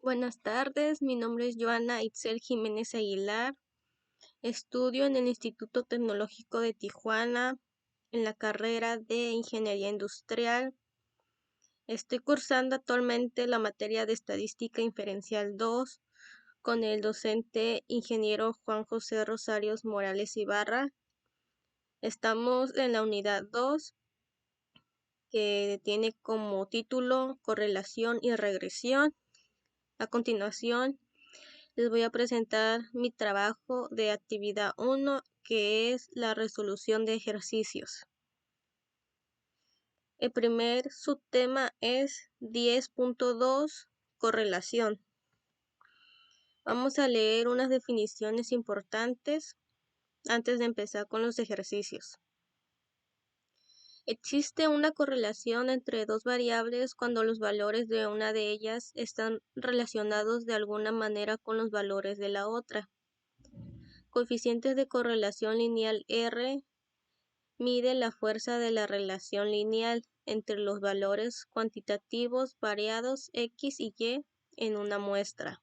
Buenas tardes, mi nombre es Joana Itzel Jiménez Aguilar. Estudio en el Instituto Tecnológico de Tijuana en la carrera de Ingeniería Industrial. Estoy cursando actualmente la materia de Estadística Inferencial 2 con el docente ingeniero Juan José Rosarios Morales Ibarra. Estamos en la unidad 2 que tiene como título Correlación y Regresión. A continuación, les voy a presentar mi trabajo de actividad 1, que es la resolución de ejercicios. El primer subtema es 10.2, correlación. Vamos a leer unas definiciones importantes antes de empezar con los ejercicios. Existe una correlación entre dos variables cuando los valores de una de ellas están relacionados de alguna manera con los valores de la otra. Coeficientes de correlación lineal R mide la fuerza de la relación lineal entre los valores cuantitativos variados X y Y en una muestra.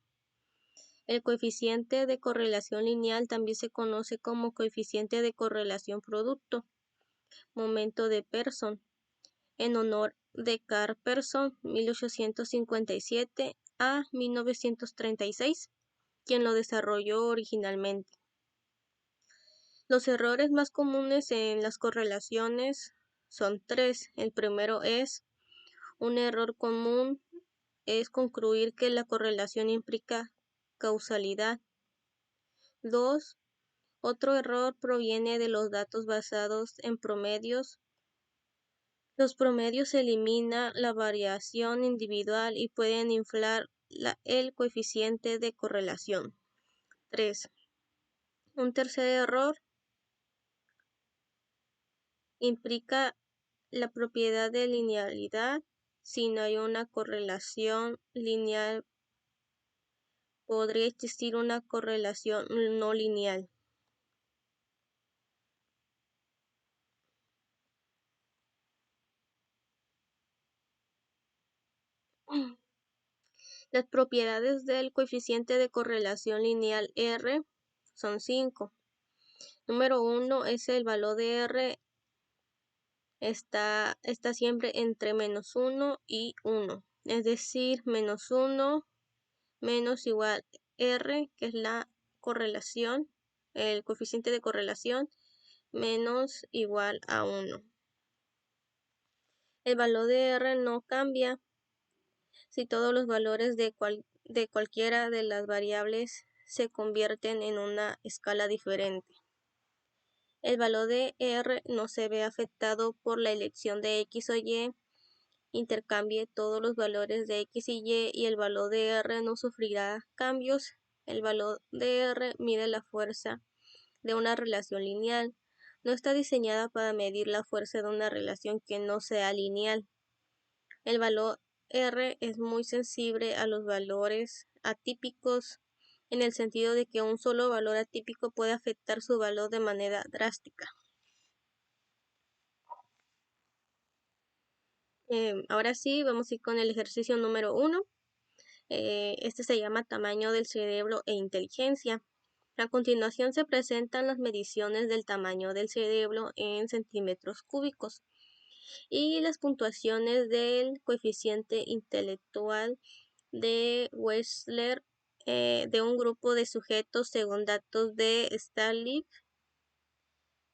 El coeficiente de correlación lineal también se conoce como coeficiente de correlación producto, momento de Pearson, en honor de Carl Pearson, 1857 a 1936, quien lo desarrolló originalmente. Los errores más comunes en las correlaciones son tres. El primero es un error común, es concluir que la correlación implica causalidad. 2. Otro error proviene de los datos basados en promedios. Los promedios eliminan la variación individual y pueden inflar el coeficiente de correlación. 3. Un tercer error implica la propiedad de linealidad. Si no hay una correlación lineal, podría existir una correlación no lineal. Las propiedades del coeficiente de correlación lineal R son 5. Número 1 es el valor de R está siempre entre -1 y 1. Es decir, -1 menos igual R, que es la correlación, el coeficiente de correlación, menos igual a 1. El valor de R no cambia si todos los valores de cualquiera de las variables se convierten en una escala diferente. El valor de R no se ve afectado por la elección de X o Y. Intercambie todos los valores de X y el valor de R no sufrirá cambios. El valor de R mide la fuerza de una relación lineal. No está diseñada para medir la fuerza de una relación que no sea lineal. El valor R es muy sensible a los valores atípicos, en el sentido de que un solo valor atípico puede afectar su valor de manera drástica. Ahora sí, vamos a ir con el ejercicio número 1. Este se llama tamaño del cerebro e inteligencia. A continuación se presentan las mediciones del tamaño del cerebro en centímetros cúbicos y las puntuaciones del coeficiente intelectual de Wechsler de un grupo de sujetos según datos de Starlib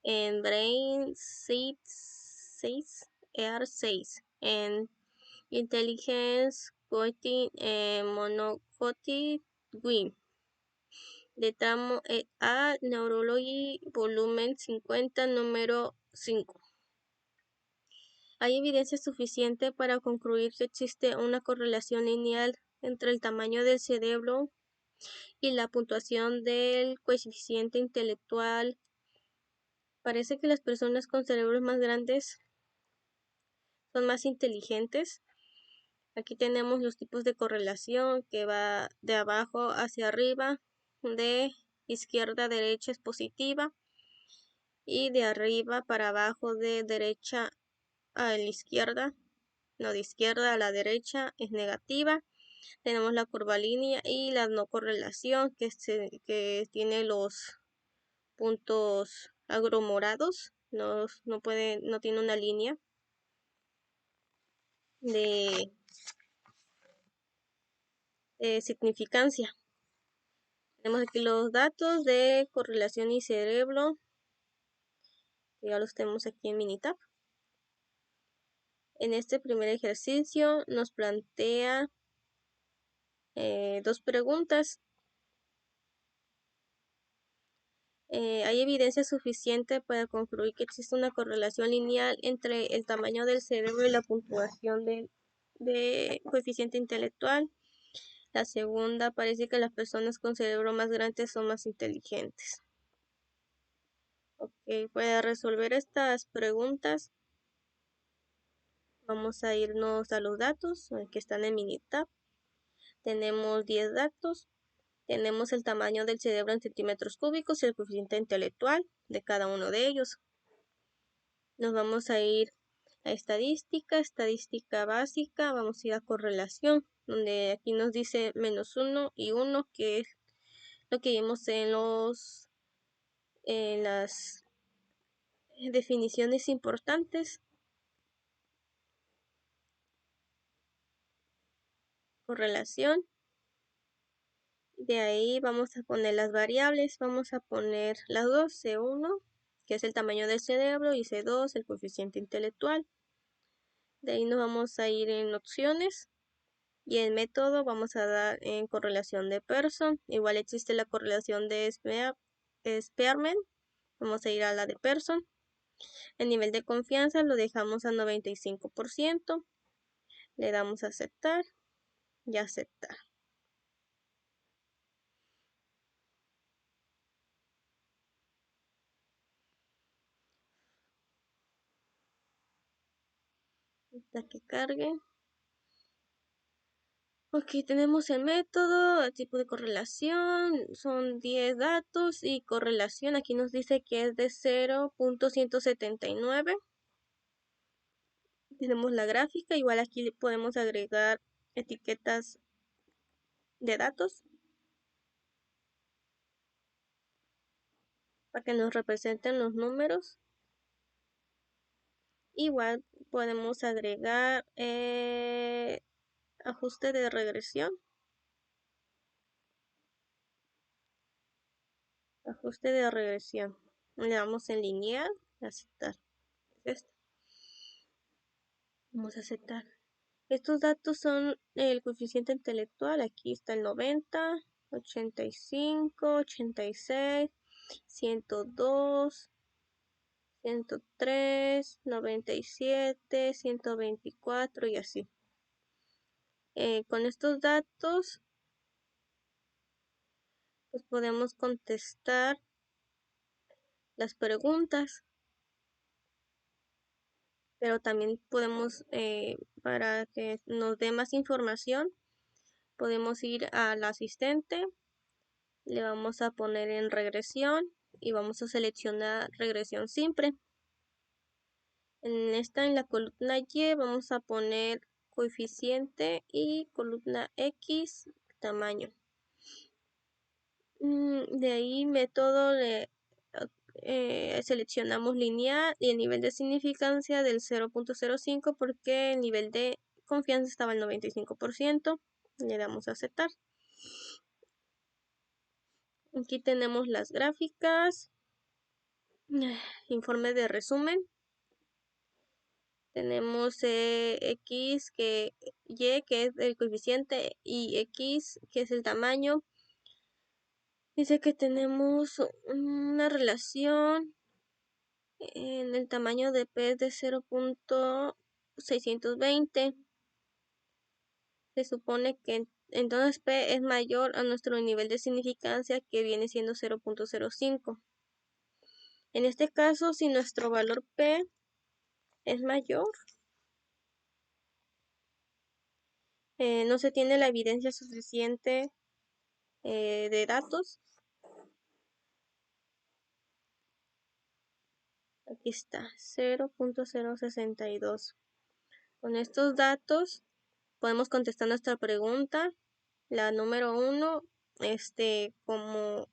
en Brain 6 ER6 en Intelligence Quotient Monocotic Win de Tamo et al. Neurology volumen 50 número 5. Hay evidencia suficiente para concluir que existe una correlación lineal entre el tamaño del cerebro y la puntuación del coeficiente intelectual. Parece que las personas con cerebros más grandes son más inteligentes. Aquí tenemos los tipos de correlación que va de abajo hacia arriba, de izquierda a derecha es positiva y de arriba para abajo de derecha a la izquierda, no, de izquierda a la derecha es negativa. Tenemos la curvilínea y la no correlación que tiene los puntos aglomerados, no tiene una línea de significancia. Tenemos aquí los datos de correlación y cerebro, que ya los tenemos aquí en Minitab. En este primer ejercicio nos plantea dos preguntas. ¿Hay evidencia suficiente para concluir que existe una correlación lineal entre el tamaño del cerebro y la puntuación de coeficiente intelectual? La segunda, parece que las personas con cerebro más grande son más inteligentes. Ok, para resolver estas preguntas, vamos a irnos a los datos que están en Minitab. Tenemos 10 datos. Tenemos el tamaño del cerebro en centímetros cúbicos y el coeficiente intelectual de cada uno de ellos. Nos vamos a ir a estadística básica, vamos a ir a correlación, donde aquí nos dice -1 y 1, que es lo que vimos en las definiciones importantes. Correlación. De ahí vamos a poner las variables, vamos a poner las dos, C1, que es el tamaño del cerebro, y C2, el coeficiente intelectual. De ahí nos vamos a ir en opciones y en método vamos a dar en correlación de Pearson. Igual existe la correlación de Spearman, vamos a ir a la de Pearson. El nivel de confianza lo dejamos a 95%, le damos a aceptar y aceptar. Hasta que cargue. Ok, tenemos el método, el tipo de correlación, son 10 datos y correlación, aquí nos dice que es de 0.179. Tenemos la gráfica, igual aquí podemos agregar etiquetas de datos para que nos representen los números. Igual podemos agregar ajuste de regresión. Ajuste de regresión. Le damos en lineal, aceptar. Vamos a aceptar. Estos datos son el coeficiente intelectual. Aquí está el 90, 85, 86, 102, 103, 97, 124 y así. Con estos datos, pues podemos contestar las preguntas, pero también podemos, para que nos dé más información, podemos ir al asistente, le vamos a poner en regresión y vamos a seleccionar regresión simple. En la columna Y vamos a poner coeficiente y columna X tamaño. De ahí método seleccionamos lineal y el nivel de significancia del 0.05 porque el nivel de confianza estaba al 95%. Le damos a aceptar. Aquí tenemos las gráficas, informe de resumen. Tenemos X, Y, que es el coeficiente, y X, que es el tamaño. Dice que tenemos una relación en el tamaño de P de 0.620. Se supone que entonces P es mayor a nuestro nivel de significancia, que viene siendo 0.05. En este caso, si nuestro valor P es mayor, no se tiene la evidencia suficiente de datos. Aquí está, 0.062. Con estos datos Podemos contestar nuestra pregunta, la número 1, como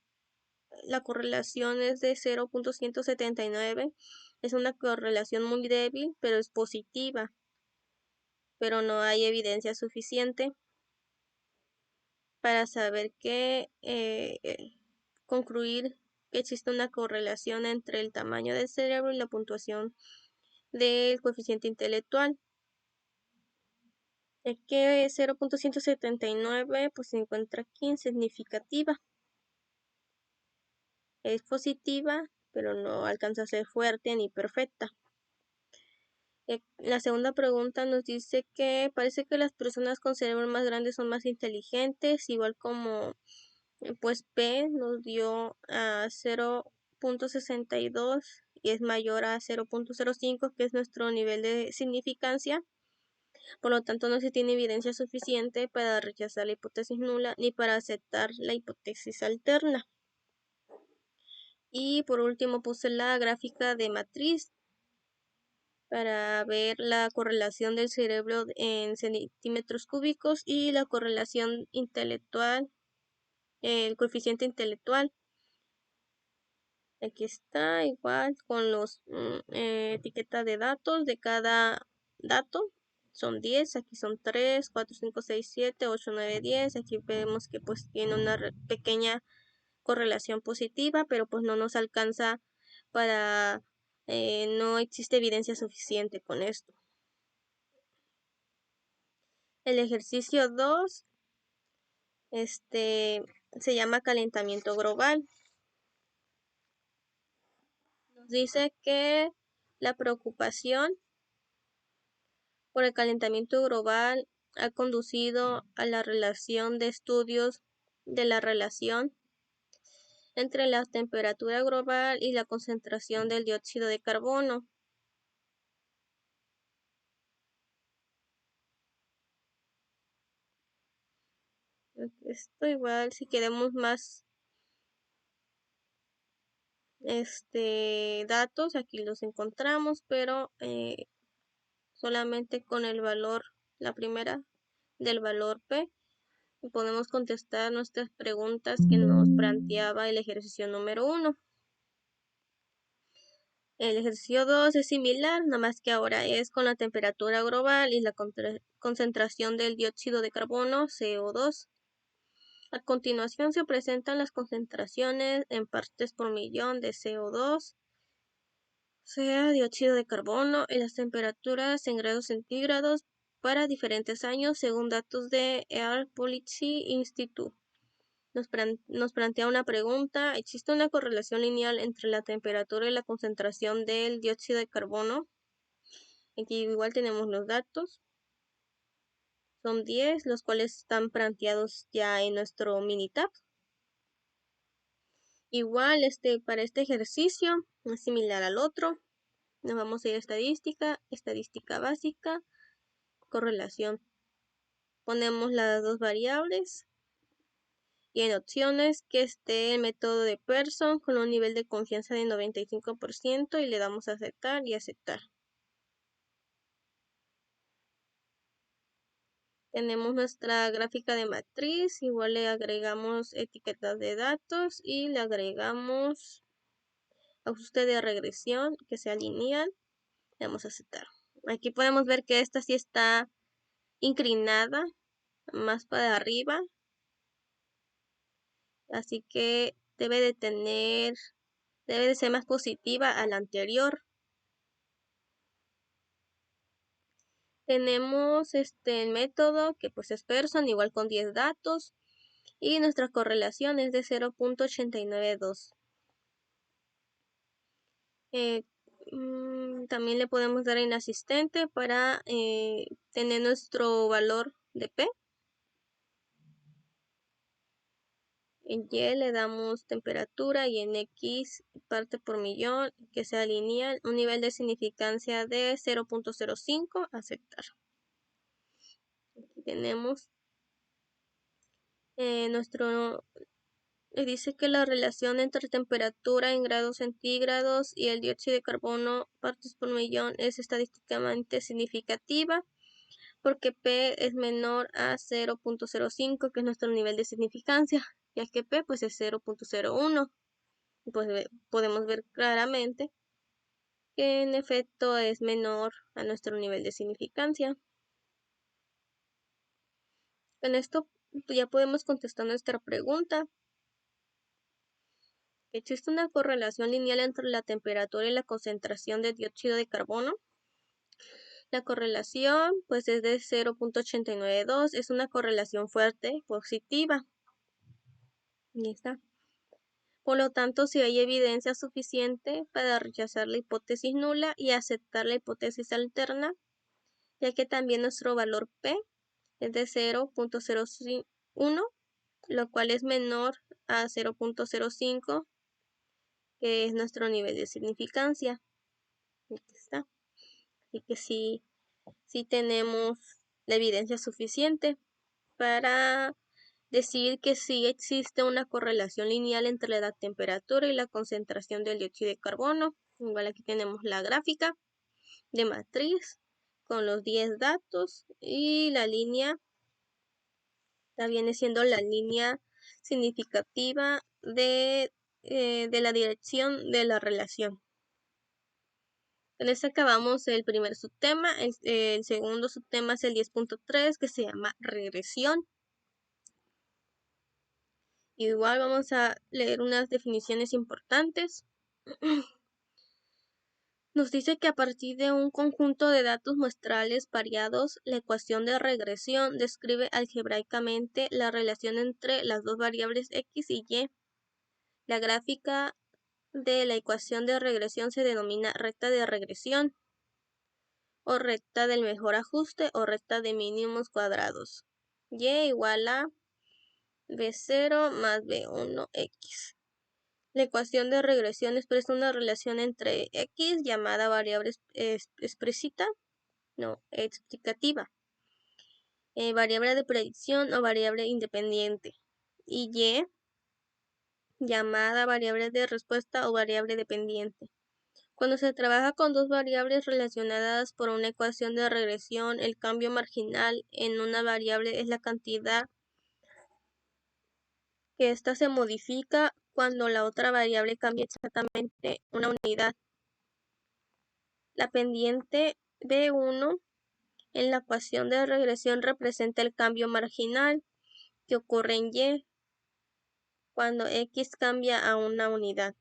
la correlación es de 0.179, es una correlación muy débil, pero es positiva, pero no hay evidencia suficiente para saber concluir que existe una correlación entre el tamaño del cerebro y la puntuación del coeficiente intelectual. Ya que 0.179 pues se encuentra aquí insignificativa. Es positiva, pero no alcanza a ser fuerte ni perfecta. La segunda pregunta nos dice que parece que las personas con cerebros más grandes son más inteligentes, igual como pues P nos dio a 0.62 y es mayor a 0.05, que es nuestro nivel de significancia. Por lo tanto, no se tiene evidencia suficiente para rechazar la hipótesis nula ni para aceptar la hipótesis alterna. Y por último puse la gráfica de matriz para ver la correlación del cerebro en centímetros cúbicos y la correlación intelectual, el coeficiente intelectual. Aquí está igual con los etiquetas de datos de cada dato. Son 10, aquí son 3, 4, 5, 6, 7, 8, 9, 10. Aquí vemos que pues tiene una pequeña correlación positiva, pero pues no nos alcanza para, no existe evidencia suficiente con esto. El ejercicio 2 se llama calentamiento global. Nos dice que la preocupación por el calentamiento global ha conducido a la relación de estudios de la relación entre la temperatura global y la concentración del dióxido de carbono. Esto igual, si queremos más datos, aquí los encontramos, pero solamente con el valor, la primera del valor P, podemos contestar nuestras preguntas que nos planteaba el ejercicio número 1. El ejercicio 2 es similar, nada más que ahora es con la temperatura global y la concentración del dióxido de carbono, CO2. A continuación se presentan las concentraciones en partes por millón de CO2, sea dióxido de carbono, y las temperaturas en grados centígrados para diferentes años según datos de Air Policy Institute. Nos plantea una pregunta: ¿existe una correlación lineal entre la temperatura y la concentración del dióxido de carbono? Aquí igual tenemos los datos. Son 10, los cuales están planteados ya en nuestro Minitab. Igual para este ejercicio es similar al otro. Nos vamos a ir a estadística, estadística básica, correlación. Ponemos las dos variables y en opciones que esté el método de Pearson con un nivel de confianza de 95% y le damos a aceptar y aceptar. Tenemos nuestra gráfica de matriz, igual le agregamos etiquetas de datos y le agregamos ajuste de regresión que sea lineal. Le damos a aceptar. Aquí podemos ver que esta sí está inclinada más para arriba, así que debe de ser más positiva a la anterior. Tenemos el método que pues es Pearson, igual con 10 datos, y nuestra correlación es de 0.892. También le podemos dar en asistente para tener nuestro valor de P. En Y le damos temperatura y en X parte por millón que sea lineal, un nivel de significancia de 0.05, aceptar. Aquí tenemos dice que la relación entre temperatura en grados centígrados y el dióxido de carbono partes por millón es estadísticamente significativa, porque P es menor a 0.05, que es nuestro nivel de significancia, ya que P pues es 0.01. Pues podemos ver claramente que en efecto es menor a nuestro nivel de significancia. Con esto ya podemos contestar nuestra pregunta. ¿Existe una correlación lineal entre la temperatura y la concentración de dióxido de carbono? La correlación pues es de 0.892, es una correlación fuerte, positiva. Y está. Por lo tanto, si hay evidencia suficiente para rechazar la hipótesis nula y aceptar la hipótesis alterna, ya que también nuestro valor P es de 0.01, lo cual es menor a 0.05, que es nuestro nivel de significancia. Aquí está. Así que sí tenemos la evidencia suficiente para decir que sí existe una correlación lineal entre la temperatura y la concentración del dióxido de carbono. Igual aquí tenemos la gráfica de matriz con los 10 datos y la línea, esta viene siendo la línea significativa de la dirección de la relación. Con esto acabamos el primer subtema. El segundo subtema es el 10.3, que se llama regresión. Igual vamos a leer unas definiciones importantes. Nos dice que a partir de un conjunto de datos muestrales variados, la ecuación de regresión describe algebraicamente la relación entre las dos variables x y y. La gráfica de la ecuación de regresión se denomina recta de regresión, o recta del mejor ajuste, o recta de mínimos cuadrados. Y igual a b0 más b1x. La ecuación de regresión expresa una relación entre x, llamada variable explicativa, variable de predicción o variable independiente, y y, llamada variable de respuesta o variable dependiente. Cuando se trabaja con dos variables relacionadas por una ecuación de regresión, el cambio marginal en una variable es la cantidad que ésta se modifica cuando la otra variable cambia exactamente una unidad. La pendiente B1 en la ecuación de regresión representa el cambio marginal que ocurre en Y cuando X cambia a una unidad.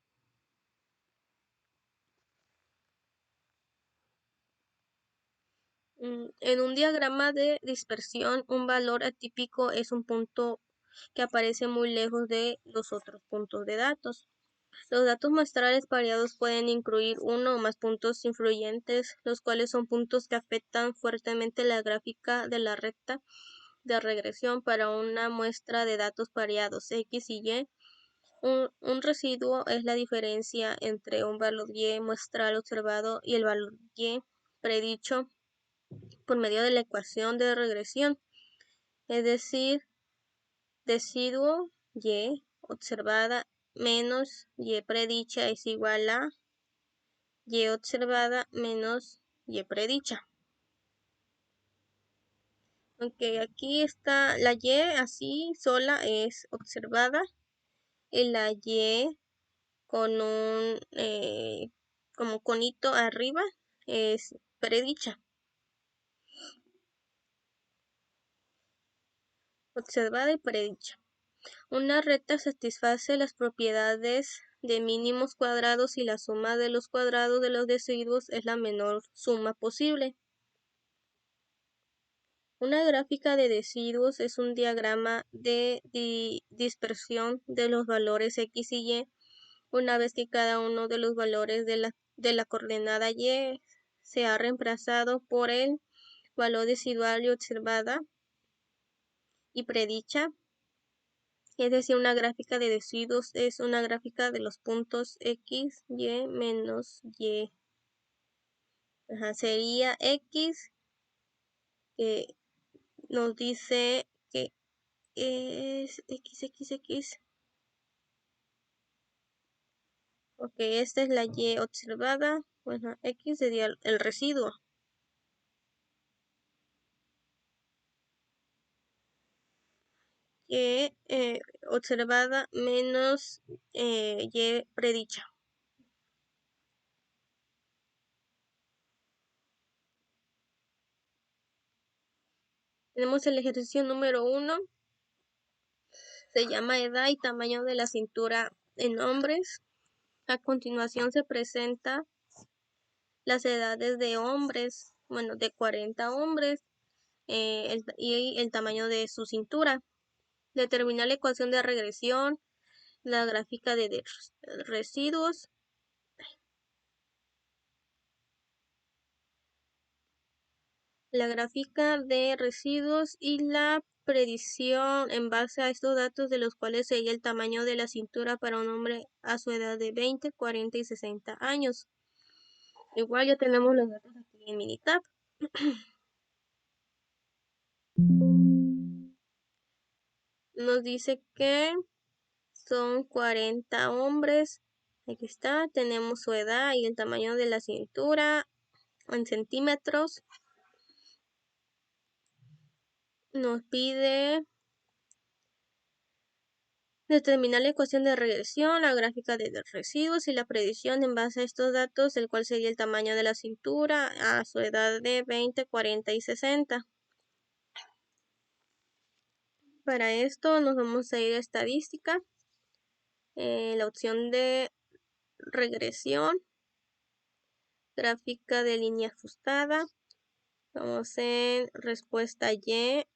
En un diagrama de dispersión, un valor atípico es un punto que aparece muy lejos de los otros puntos de datos. Los datos muestrales variados pueden incluir uno o más puntos influyentes, los cuales son puntos que afectan fuertemente la gráfica de la recta de regresión para una muestra de datos variados x y y. Un residuo es la diferencia entre un valor y muestral observado y el valor y predicho por medio de la ecuación de regresión, es decir, residuo y observada menos y predicha es igual a y observada menos y predicha. Aunque aquí está la y así sola es observada y la y con un como conito arriba es predicha. Observada y predicha. Una recta satisface las propiedades de mínimos cuadrados y la suma de los cuadrados de los residuos es la menor suma posible. Una gráfica de residuos es un diagrama de dispersión de los valores x y y una vez que cada uno de los valores de la coordenada y se ha reemplazado por el valor residual y observada y predicha. Es decir, una gráfica de residuos es una gráfica de los puntos x, y menos y. Sería x, que nos dice que es x. Ok, esta es la y observada. Bueno, x sería el residuo. observada menos Y predicha. Tenemos el ejercicio número 1. Se llama edad y tamaño de la cintura en hombres. A continuación se presenta las edades de hombres, bueno, de 40 hombres y el tamaño de su cintura. Determinar la ecuación de regresión, la gráfica de residuos. La gráfica de residuos y la predicción en base a estos datos, de los cuales sería el tamaño de la cintura para un hombre a su edad de 20, 40 y 60 años. Igual ya tenemos los datos aquí en Minitab. Nos dice que son 40 hombres. Aquí está, tenemos su edad y el tamaño de la cintura en centímetros. Nos pide determinar la ecuación de regresión, la gráfica de residuos y la predicción en base a estos datos, el cual sería el tamaño de la cintura a su edad de 20, 40 y 60. Para esto nos vamos a ir a estadística, la opción de regresión, gráfica de línea ajustada. Vamos en respuesta Y,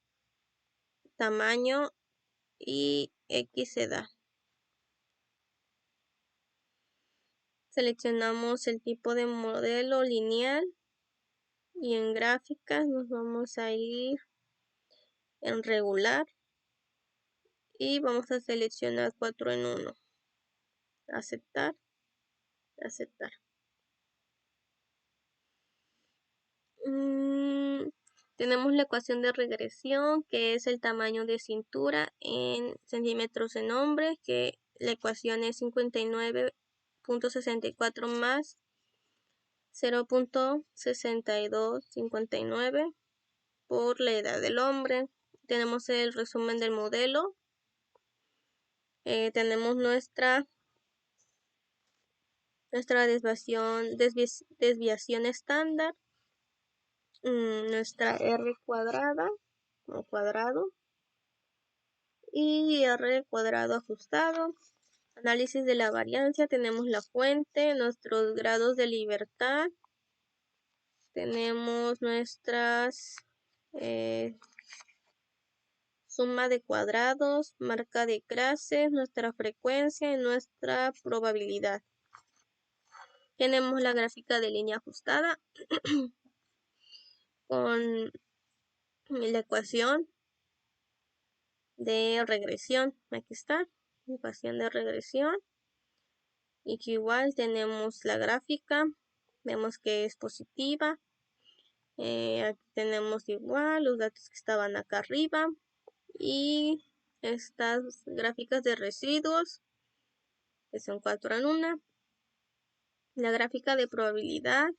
tamaño y X edad. Seleccionamos el tipo de modelo lineal y en gráficas nos vamos a ir en regular y vamos a seleccionar 4 en 1. Aceptar, aceptar. Tenemos la ecuación de regresión, que es el tamaño de cintura en centímetros en hombre, que la ecuación es 59.64 más 0.6259 por la edad del hombre. Tenemos el resumen del modelo. Tenemos nuestra desviación estándar, nuestra R cuadrada o cuadrado y R cuadrado ajustado. Análisis de la variancia, tenemos la fuente, nuestros grados de libertad, tenemos nuestras suma de cuadrados, marca de clases, nuestra frecuencia y nuestra probabilidad. Tenemos la gráfica de línea ajustada con la ecuación de regresión. Aquí está, ecuación de regresión. Y que igual tenemos la gráfica, vemos que es positiva. Aquí tenemos igual los datos que estaban acá arriba. Y estas gráficas de residuos, que son 4 en 1. La gráfica de probabilidad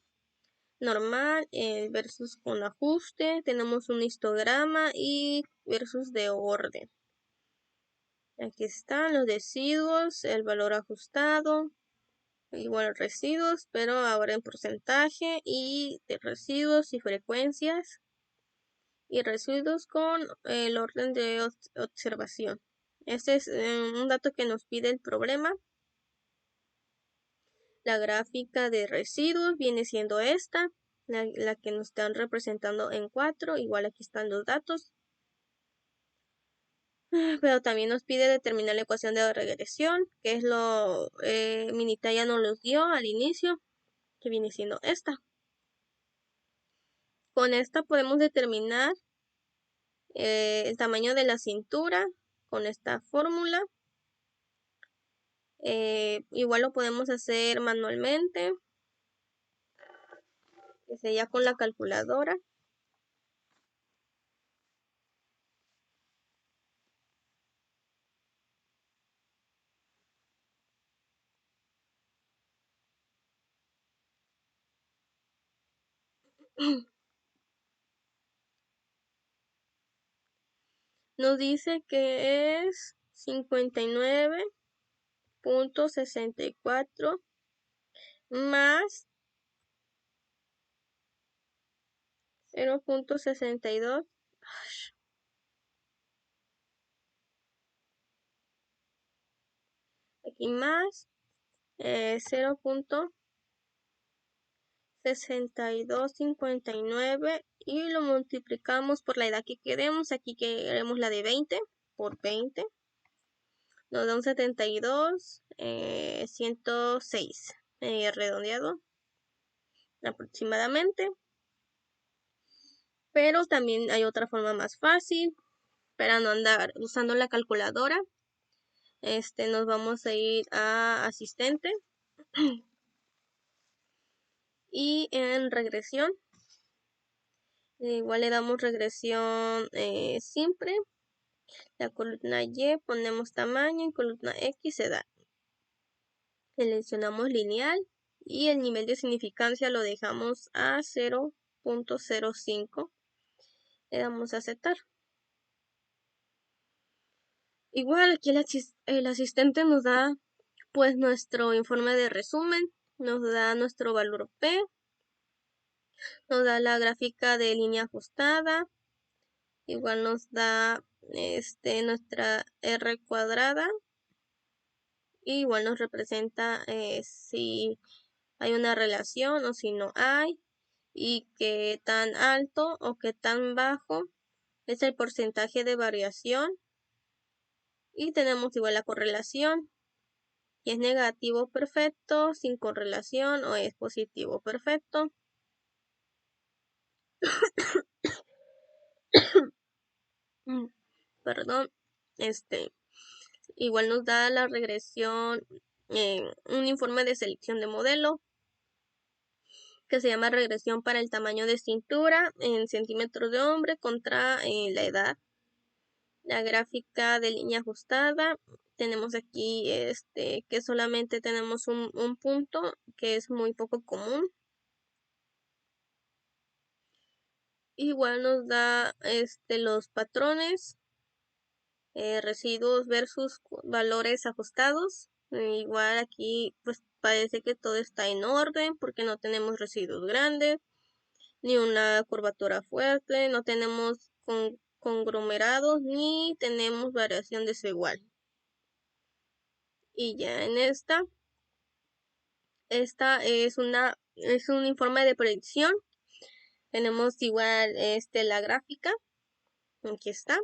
normal versus con ajuste. Tenemos un histograma y versus de orden. Aquí están los residuos, el valor ajustado, igual residuos, pero ahora en porcentaje y de residuos y frecuencias y residuos con el orden de observación. Este es un dato que nos pide el problema. La gráfica de residuos viene siendo esta, la que nos están representando en 4. Igual aquí están los datos. Pero también nos pide determinar la ecuación de regresión, que es lo Minita ya nos los dio al inicio, que viene siendo esta. Con esta podemos determinar el tamaño de la cintura con esta fórmula. Igual lo podemos hacer manualmente, que sería con la calculadora. Nos dice que es 59.64 más 0.62 aquí más 0.6259 y lo multiplicamos por la edad que queremos. Aquí queremos la de 20 por 20. Nos da un 72, 106 redondeado aproximadamente. Pero también hay otra forma más fácil para no andar usando la calculadora. Nos vamos a ir a asistente y en regresión igual le damos regresión simple. La columna Y ponemos tamaño y columna X edad. Seleccionamos lineal y el nivel de significancia lo dejamos a 0.05. Le damos a aceptar. Igual aquí el asistente nos da pues nuestro informe de resumen, nos da nuestro valor P, nos da la gráfica de línea ajustada, igual nos da nuestra R cuadrada, y igual nos representa si hay una relación o si no hay, y qué tan alto o qué tan bajo es el porcentaje de variación, y tenemos igual la correlación, y es negativo perfecto, sin correlación, o es positivo perfecto. Perdón, igual nos da la regresión, un informe de selección de modelo que se llama regresión para el tamaño de cintura en centímetros de hombre contra la edad. La gráfica de línea ajustada, tenemos aquí que solamente tenemos un punto que es muy poco común. Igual nos da los patrones, residuos versus valores ajustados. Igual aquí pues parece que todo está en orden porque no tenemos residuos grandes, ni una curvatura fuerte, no tenemos conglomerados, ni tenemos variación desigual. Y ya en esta es un informe de predicción. Tenemos igual la gráfica, aquí está.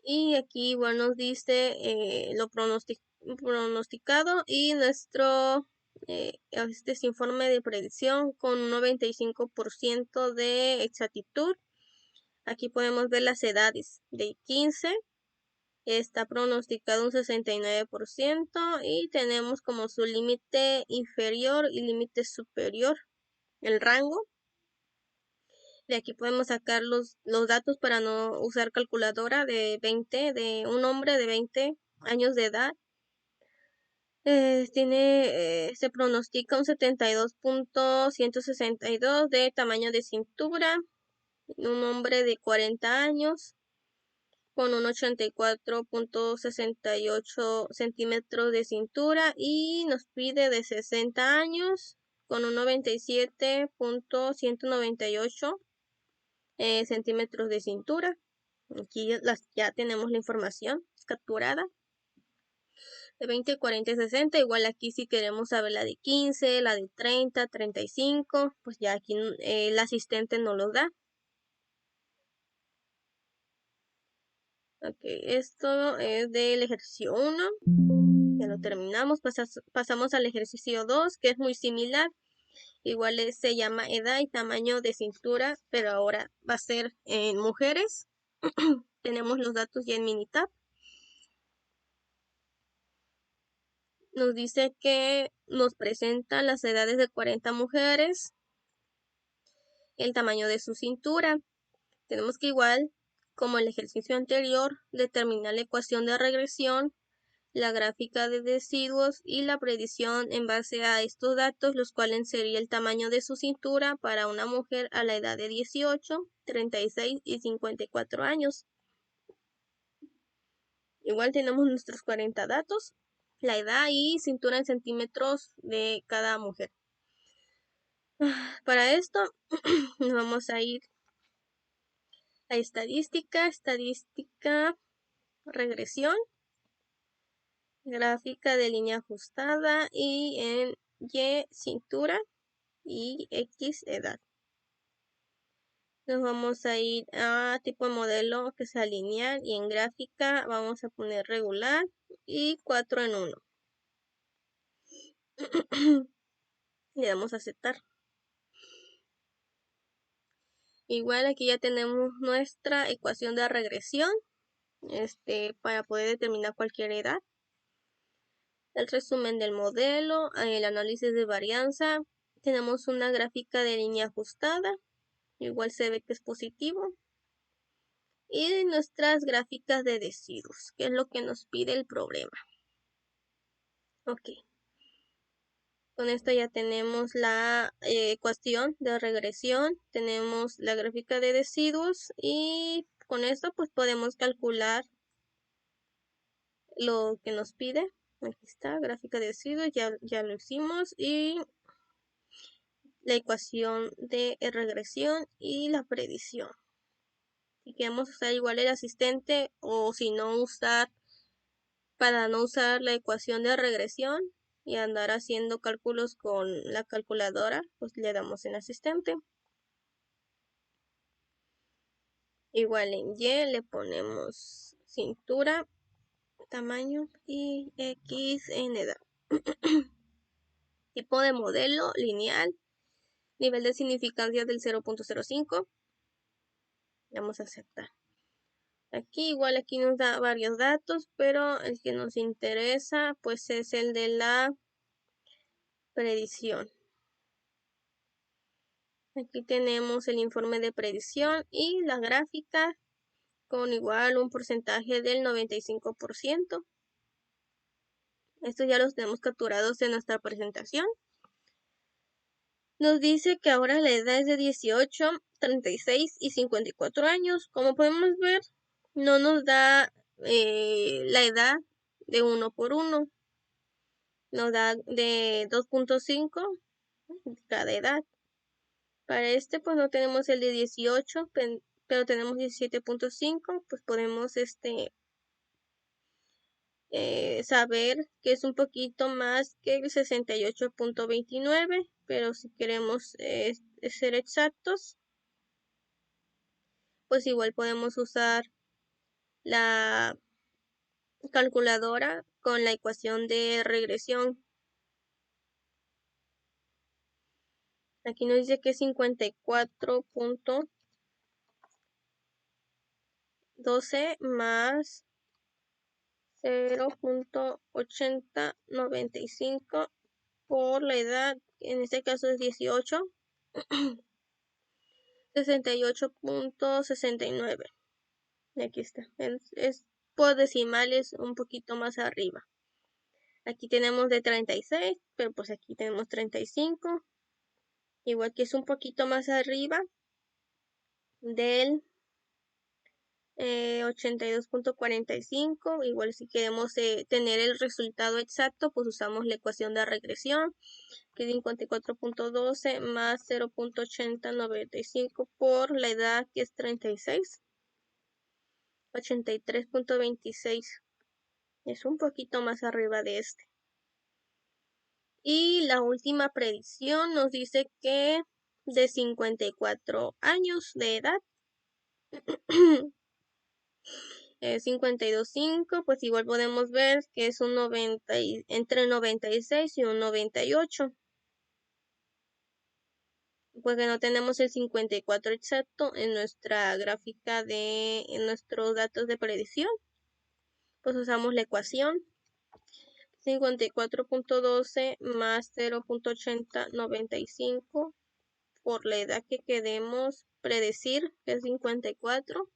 Y aquí igual nos dice lo pronosticado y nuestro este es informe de predicción con un 95% de exactitud. Aquí podemos ver las edades de 15, está pronosticado un 69% y tenemos como su límite inferior y límite superior el rango. De aquí podemos sacar los datos para no usar calculadora de un hombre de 20 años de edad. Se pronostica un 72.162 de tamaño de cintura. Un hombre de 40 años con un 84.68 centímetros de cintura y nos pide de 60 años con un 97.198 centímetros de cintura. Aquí ya tenemos la información capturada. De 20, 40 y 60. Igual aquí si queremos saber la de 15, la de 30, 35, pues ya aquí el asistente nos lo da. Ok, esto es del ejercicio 1. Ya lo terminamos. Pasamos al ejercicio 2, que es muy similar. Igual se llama edad y tamaño de cintura, pero ahora va a ser en mujeres. Tenemos los datos ya en Minitab. Nos dice que nos presenta las edades de 40 mujeres, el tamaño de su cintura. Tenemos que igual, como el ejercicio anterior, determinar la ecuación de regresión la gráfica de residuos y la predicción en base a estos datos, los cuales sería el tamaño de su cintura para una mujer a la edad de 18, 36 y 54 años. Igual tenemos nuestros 40 datos, la edad y cintura en centímetros de cada mujer. Para esto nos vamos a ir a estadística, regresión, gráfica de línea ajustada y en Y cintura y X edad. Nos vamos a ir a tipo de modelo que sea lineal y en gráfica vamos a poner regular y 4 en 1. Le damos a aceptar. Igual aquí ya tenemos nuestra ecuación de regresión para poder determinar cualquier edad. El resumen del modelo, el análisis de varianza. Tenemos una gráfica de línea ajustada. Igual se ve que es positivo. Y nuestras gráficas de residuos, que es lo que nos pide el problema. Ok. Con esto ya tenemos la ecuación de regresión, tenemos la gráfica de residuos y con esto pues podemos calcular lo que nos pide. Aquí está, gráfica de residuos, ya lo hicimos y la ecuación de regresión y la predicción. Si queremos usar igual el asistente o si no usar, para no usar la ecuación de regresión y andar haciendo cálculos con la calculadora, pues le damos en asistente. Igual en Y le ponemos cintura, tamaño y X en edad. Tipo de modelo lineal, nivel de significancia del 0.05. Vamos a aceptar. Aquí aquí nos da varios datos, pero el que nos interesa pues es el de la predicción. Aquí tenemos el informe de predicción y la gráfica con igual un porcentaje del 95%. Estos ya los tenemos capturados en nuestra presentación. Nos dice que ahora la edad es de 18, 36 y 54 años. Como podemos ver, no nos da la edad de 1 por 1. Nos da de 2.5 cada edad. Para pues no tenemos el de 18, pero tenemos 17.5, pues podemos saber que es un poquito más que el 68.29, pero si queremos ser exactos, pues igual podemos usar la calculadora con la ecuación de regresión. Aquí nos dice que es 54.12 más 0.8095 por la edad, en este caso es 18, 68.69. Aquí está, es por decimales un poquito más arriba. Aquí tenemos de 36, pero pues aquí tenemos 35. Igual que es un poquito más arriba del 82.45. Igual si queremos tener el resultado exacto, pues usamos la ecuación de regresión, que es 54.12 más 0.8095 por la edad, que es 36. 83.26. Es un poquito más arriba de este. Y la última predicción nos dice que de 54 años de edad, 52.5, pues igual podemos ver que es un 90 entre 96 y un 98. Porque no tenemos el 54 exacto en nuestra gráfica en nuestros datos de predicción, pues usamos la ecuación 54.12 más 0.8095 por la edad que queremos predecir, que es 54.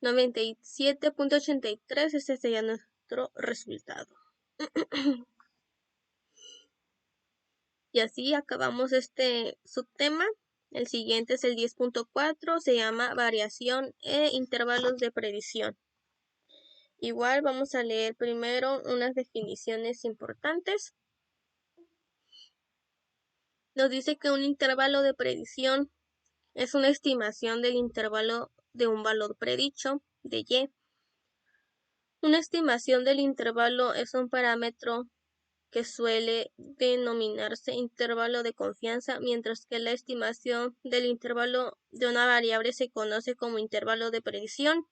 97.83, este ya nuestro resultado. Y así acabamos este subtema. El siguiente es el 10.4, se llama variación e intervalos de predicción. Igual vamos a leer primero unas definiciones importantes. Nos dice que un intervalo de predicción es una estimación del intervalo de un valor predicho de y. Una estimación del intervalo es un parámetro que suele denominarse intervalo de confianza, mientras que la estimación del intervalo de una variable se conoce como intervalo de predicción.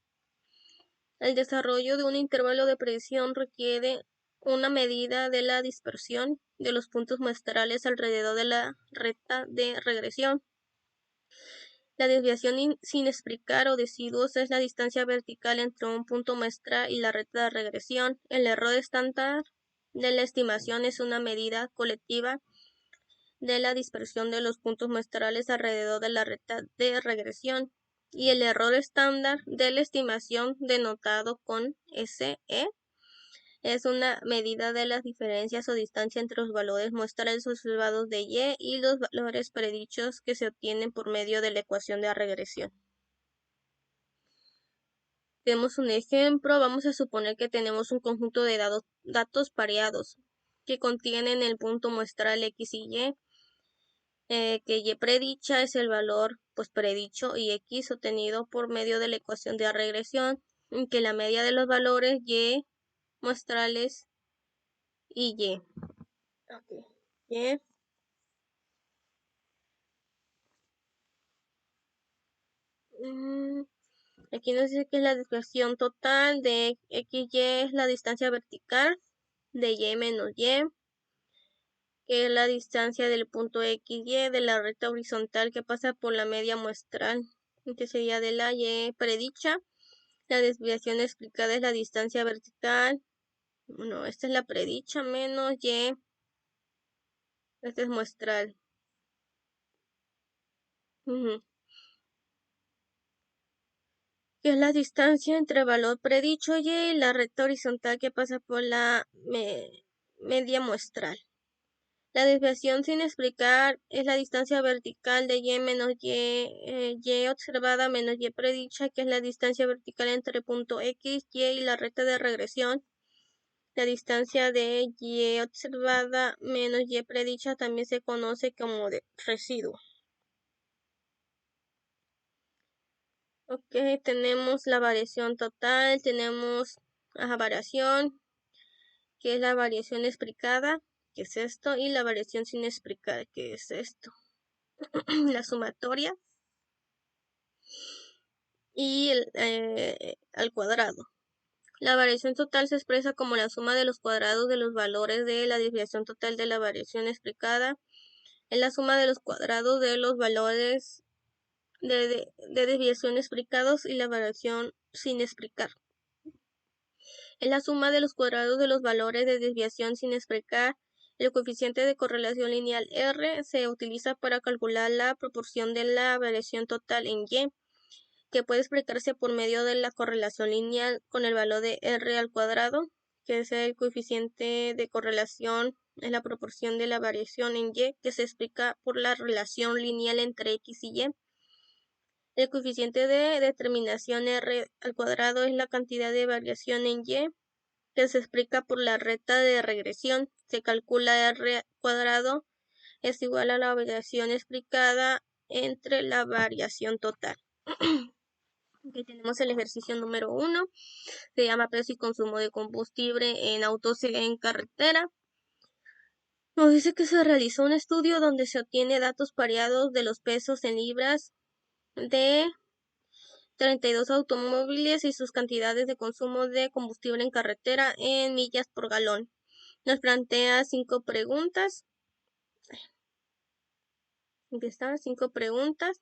El desarrollo de un intervalo de predicción requiere una medida de la dispersión de los puntos muestrales alrededor de la recta de regresión. La desviación sin explicar o deciduos es la distancia vertical entre un punto muestral y la recta de regresión. El error estándar de la estimación es una medida colectiva de la dispersión de los puntos muestrales alrededor de la recta de regresión. Y el error estándar de la estimación, denotado con SE, es una medida de las diferencias o distancia entre los valores muestrales observados de y los valores predichos que se obtienen por medio de la ecuación de regresión. Tenemos un ejemplo. Vamos a suponer que tenemos un conjunto de datos pareados que contienen el punto muestral x y y, que y predicha es el valor pues predicho y x obtenido por medio de la ecuación de regresión, en que la media de los valores y muestrales y y. Okay. Y. Aquí nos dice que es la desviación total de x, y es la distancia vertical de y menos y, que es la distancia del punto XY de la recta horizontal que pasa por la media muestral, que sería de la Y predicha. La desviación explicada es la distancia vertical. Bueno, esta es la predicha menos Y. Esta es muestral. Que es la distancia entre el valor predicho y la recta horizontal que pasa por la media muestral. La desviación sin explicar es la distancia vertical de y menos y observada menos y predicha, que es la distancia vertical entre el punto x, y la recta de regresión. La distancia de y observada menos y predicha también se conoce como de residuo. Ok, tenemos la variación total, tenemos la variación, que es la variación explicada, que es esto, y la variación sin explicar, que es esto. La sumatoria y al cuadrado. La variación total se expresa como la suma de los cuadrados de los valores de la desviación total de la variación explicada. Es la suma de los cuadrados de los valores de desviación explicados y la variación sin explicar. Es la suma de los cuadrados de los valores de desviación sin explicar. El coeficiente de correlación lineal R se utiliza para calcular la proporción de la variación total en Y, que puede explicarse por medio de la correlación lineal con el valor de R al cuadrado, que es el coeficiente de correlación, es la proporción de la variación en Y, que se explica por la relación lineal entre X y Y. El coeficiente de determinación R al cuadrado es la cantidad de variación en Y, que se explica por la recta de regresión. Se calcula R al cuadrado es igual a la variación explicada entre la variación total. Aquí tenemos el ejercicio número 1, se llama precio y consumo de combustible en autos en carretera. Nos dice que se realizó un estudio donde se obtiene datos pareados de los pesos en libras de 32 automóviles y sus cantidades de consumo de combustible en carretera en millas por galón. Nos plantea 5 preguntas. Aquí están 5 preguntas.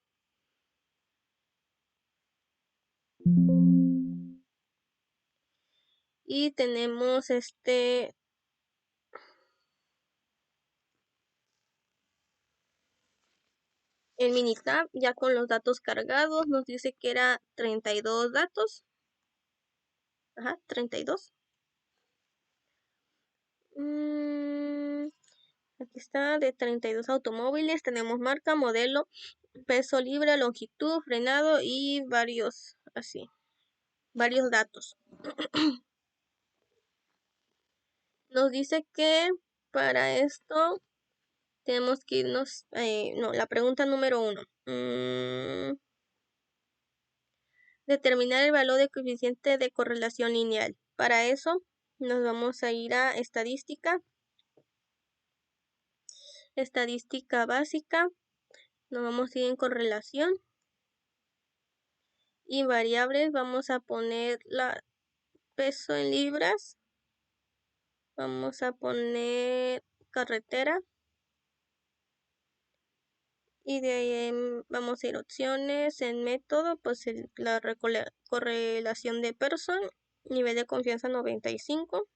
Y tenemos el Minitab ya con los datos cargados. Nos dice que era 32 datos. Ajá, 32. Aquí está, de 32 automóviles. Tenemos marca, modelo, peso libre, longitud, frenado y varios datos. Nos dice que para esto tenemos que irnos, la pregunta número 1. Determinar el valor de coeficiente de correlación lineal. Para eso nos vamos a ir a estadística básica, nos vamos a ir en correlación y variables, vamos a poner la peso en libras, vamos a poner carretera y de ahí vamos a ir opciones en método, pues la correlación de Pearson, nivel de confianza 95,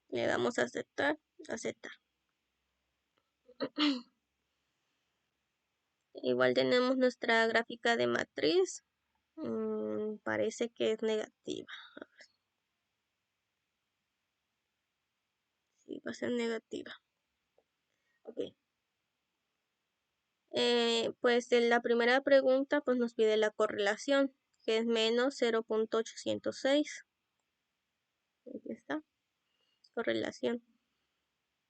le damos a aceptar. Igual tenemos nuestra gráfica de matriz, parece que es negativa. Sí, va a ser negativa. Ok. Pues en la primera pregunta pues nos pide la correlación, que es menos 0.806. Aquí está, correlación.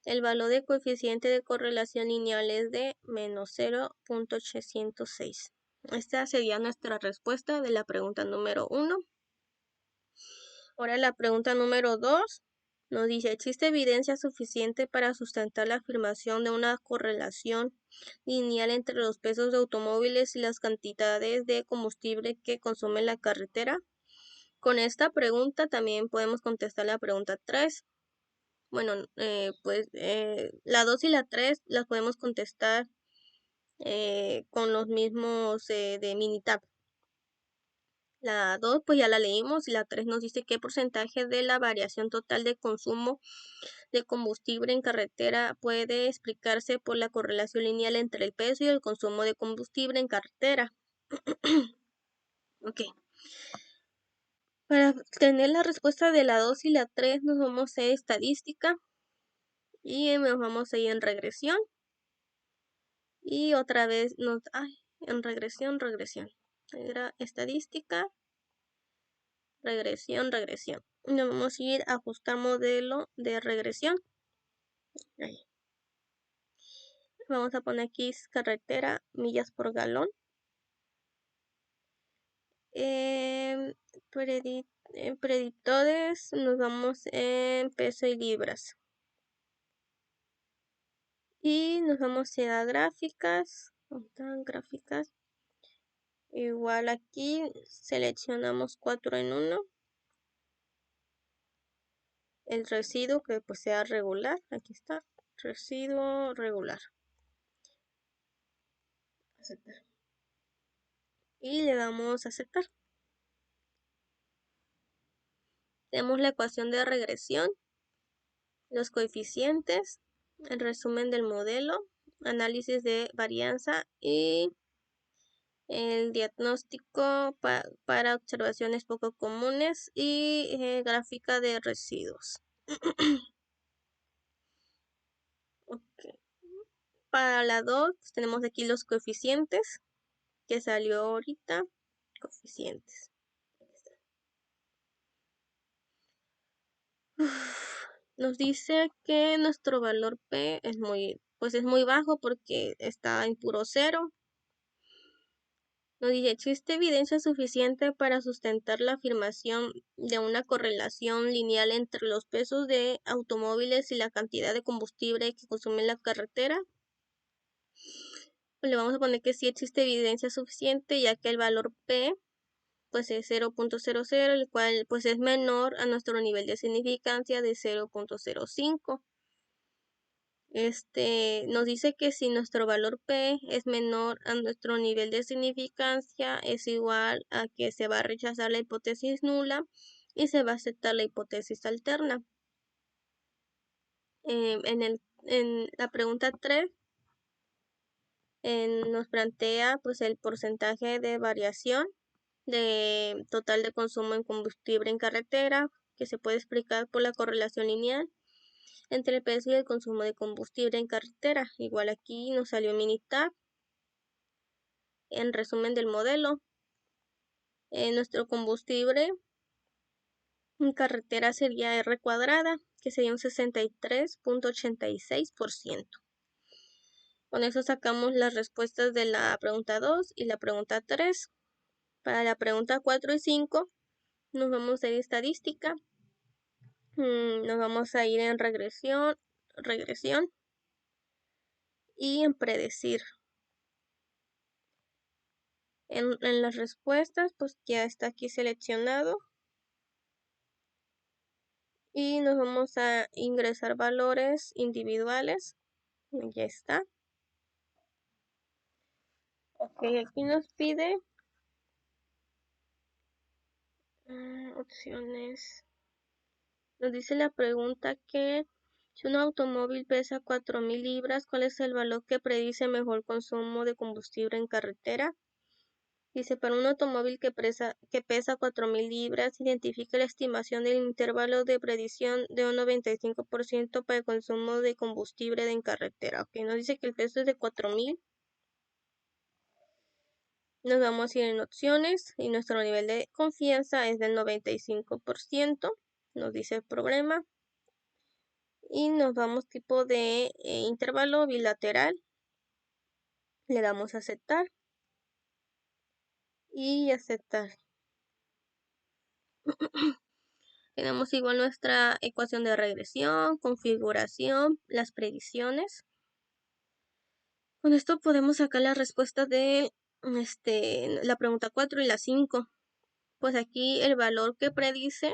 El valor de coeficiente de correlación lineal es de menos 0.806. Esta sería nuestra respuesta de la pregunta número 1. Ahora la pregunta número 2 nos dice, ¿existe evidencia suficiente para sustentar la afirmación de una correlación lineal entre los pesos de automóviles y las cantidades de combustible que consume la carretera? Con esta pregunta también podemos contestar la pregunta 3. Bueno, la 2 y la 3 las podemos contestar con los mismos de Minitab. La 2 pues ya la leímos y la 3 nos dice qué porcentaje de la variación total de consumo de combustible en carretera puede explicarse por la correlación lineal entre el peso y el consumo de combustible en carretera. Ok. Para tener la respuesta de la 2 y la 3 nos vamos a estadística y nos vamos a ir en regresión. Y otra vez en regresión. Era estadística, regresión. Nos vamos a ir a ajustar modelo de regresión. Ahí. Vamos a poner aquí carretera, millas por galón. Predictores, nos vamos en peso y libras. Y nos vamos a ir a gráficas. Gráficas. Igual aquí seleccionamos 4 en 1. El residuo que pues sea regular. Aquí está. Residuo regular. Aceptar. Y le damos a aceptar. Tenemos la ecuación de regresión, los coeficientes, el resumen del modelo, análisis de varianza y el diagnóstico para observaciones poco comunes y gráfica de residuos. Okay. Para la 2 pues tenemos aquí los coeficientes que salió ahorita. Coeficientes. Nos dice que nuestro valor P es muy bajo porque está en puro cero. Nos dice, ¿existe evidencia suficiente para sustentar la afirmación de una correlación lineal entre los pesos de automóviles y la cantidad de combustible que consume la carretera? Pues le vamos a poner que sí existe evidencia suficiente, ya que el valor P pues es 0.00, el cual pues es menor a nuestro nivel de significancia de 0.05. Nos dice que si nuestro valor P es menor a nuestro nivel de significancia, es igual a que se va a rechazar la hipótesis nula y se va a aceptar la hipótesis alterna. En la pregunta 3 nos plantea pues el porcentaje de variación de total de consumo en combustible en carretera, que se puede explicar por la correlación lineal. entre el precio y el consumo de combustible en carretera. Igual aquí nos salió Minitab. En resumen del modelo, nuestro combustible en carretera sería R cuadrada, que sería un 63.86%. Con eso sacamos las respuestas de la pregunta 2 y la pregunta 3. Para la pregunta 4 y 5 nos vamos a ir a estadística. Nos vamos a ir en regresión y en predecir. En las respuestas, pues ya está aquí seleccionado. Y nos vamos a ingresar valores individuales. Ya está. Ok, aquí nos pide opciones. Nos dice la pregunta que si un automóvil pesa 4.000 libras, ¿cuál es el valor que predice mejor consumo de combustible en carretera? Dice, para un automóvil que pesa 4.000 libras, identifica la estimación del intervalo de predicción de un 95% para el consumo de combustible en carretera. Ok, nos dice que el peso es de 4.000. Nos vamos a ir en opciones y nuestro nivel de confianza es del 95%, nos dice el problema. Y nos vamos tipo de intervalo bilateral. Le damos a aceptar y aceptar. Tenemos igual nuestra ecuación de regresión, configuración, las predicciones. Con esto podemos sacar la respuesta de la pregunta 4 y la 5. Pues aquí el valor que predice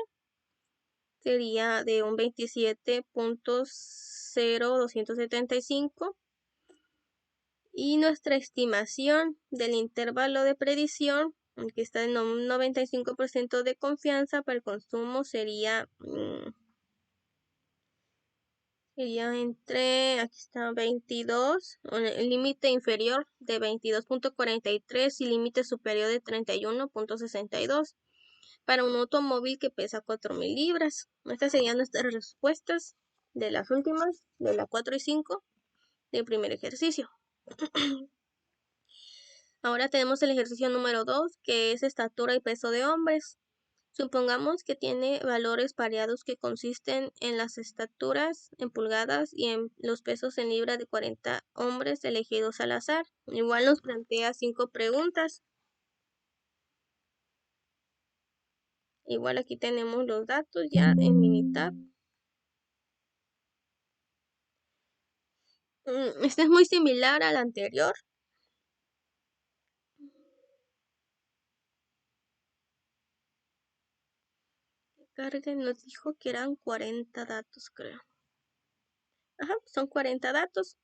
sería de un 27.0275 y nuestra estimación del intervalo de predicción, que está en un 95% de confianza para el consumo, sería entre, aquí está 22, el límite inferior de 22.43 y límite superior de 31.62 para un automóvil que pesa 4.000 libras. Estas serían nuestras respuestas de las últimas, de la 4 y 5 del primer ejercicio. Ahora tenemos el ejercicio número 2, que es estatura y peso de hombres. Supongamos que tiene valores pareados que consisten en las estaturas en pulgadas y en los pesos en libras de 40 hombres elegidos al azar. Igual nos plantea 5 preguntas. Igual aquí tenemos los datos ya en Minitab. Este es muy similar al anterior. Carguen nos dijo que eran 40 datos, creo. Ajá, son 40 datos.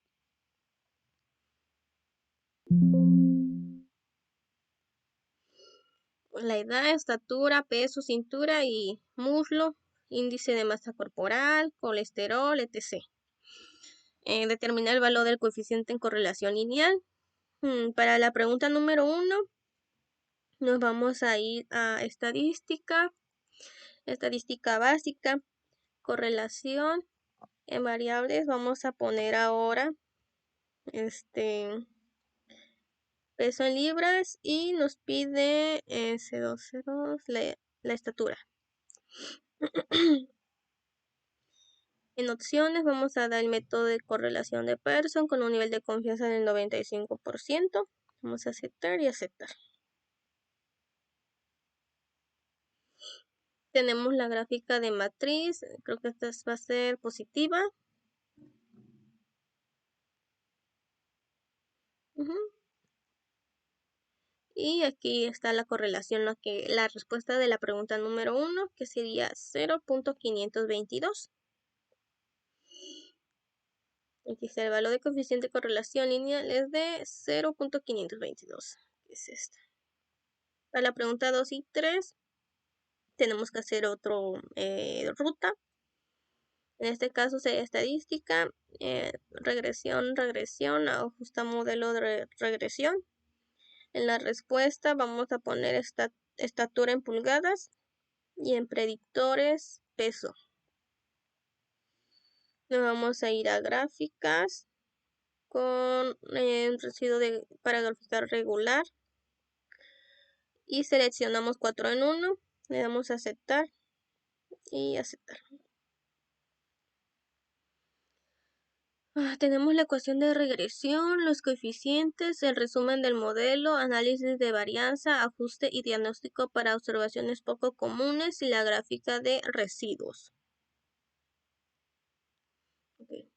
La edad, estatura, peso, cintura y muslo, índice de masa corporal, colesterol, etc. Determinar el valor del coeficiente en correlación lineal. Para la pregunta número 1, nos vamos a ir a estadística básica, correlación. En variables vamos a poner ahora peso en libras y nos pide C2, la estatura. En opciones vamos a dar el método de correlación de Pearson con un nivel de confianza del 95%. Vamos a aceptar y aceptar. Tenemos la gráfica de matriz, creo que esta va a ser positiva. Y aquí está la correlación, la respuesta de la pregunta número 1, que sería 0.522. Aquí está el valor de coeficiente de correlación lineal es de 0.522. Es esta. Para la pregunta 2 y 3 tenemos que hacer otro ruta. En este caso sería estadística, regresión, ajusta modelo de regresión. En la respuesta vamos a poner estatura en pulgadas y en predictores peso. Nos vamos a ir a gráficas con un residuo para graficar regular y seleccionamos 4 en 1, le damos a aceptar y aceptar. Tenemos la ecuación de regresión, los coeficientes, el resumen del modelo, análisis de varianza, ajuste y diagnóstico para observaciones poco comunes y la gráfica de residuos. Okay.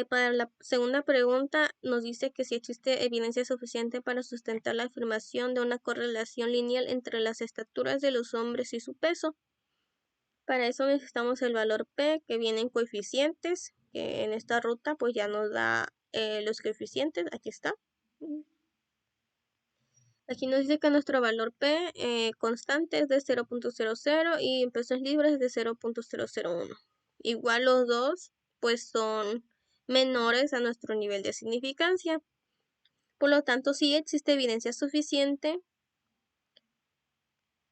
Para la segunda pregunta nos dice que si existe evidencia suficiente para sustentar la afirmación de una correlación lineal entre las estaturas de los hombres y su peso. Para eso necesitamos el valor P, que viene en coeficientes, que en esta ruta pues ya nos da los coeficientes. Aquí está. Aquí nos dice que nuestro valor P constante es de 0.00 y en pesos libres de 0.001. Igual los dos pues son menores a nuestro nivel de significancia. Por lo tanto, si existe evidencia suficiente,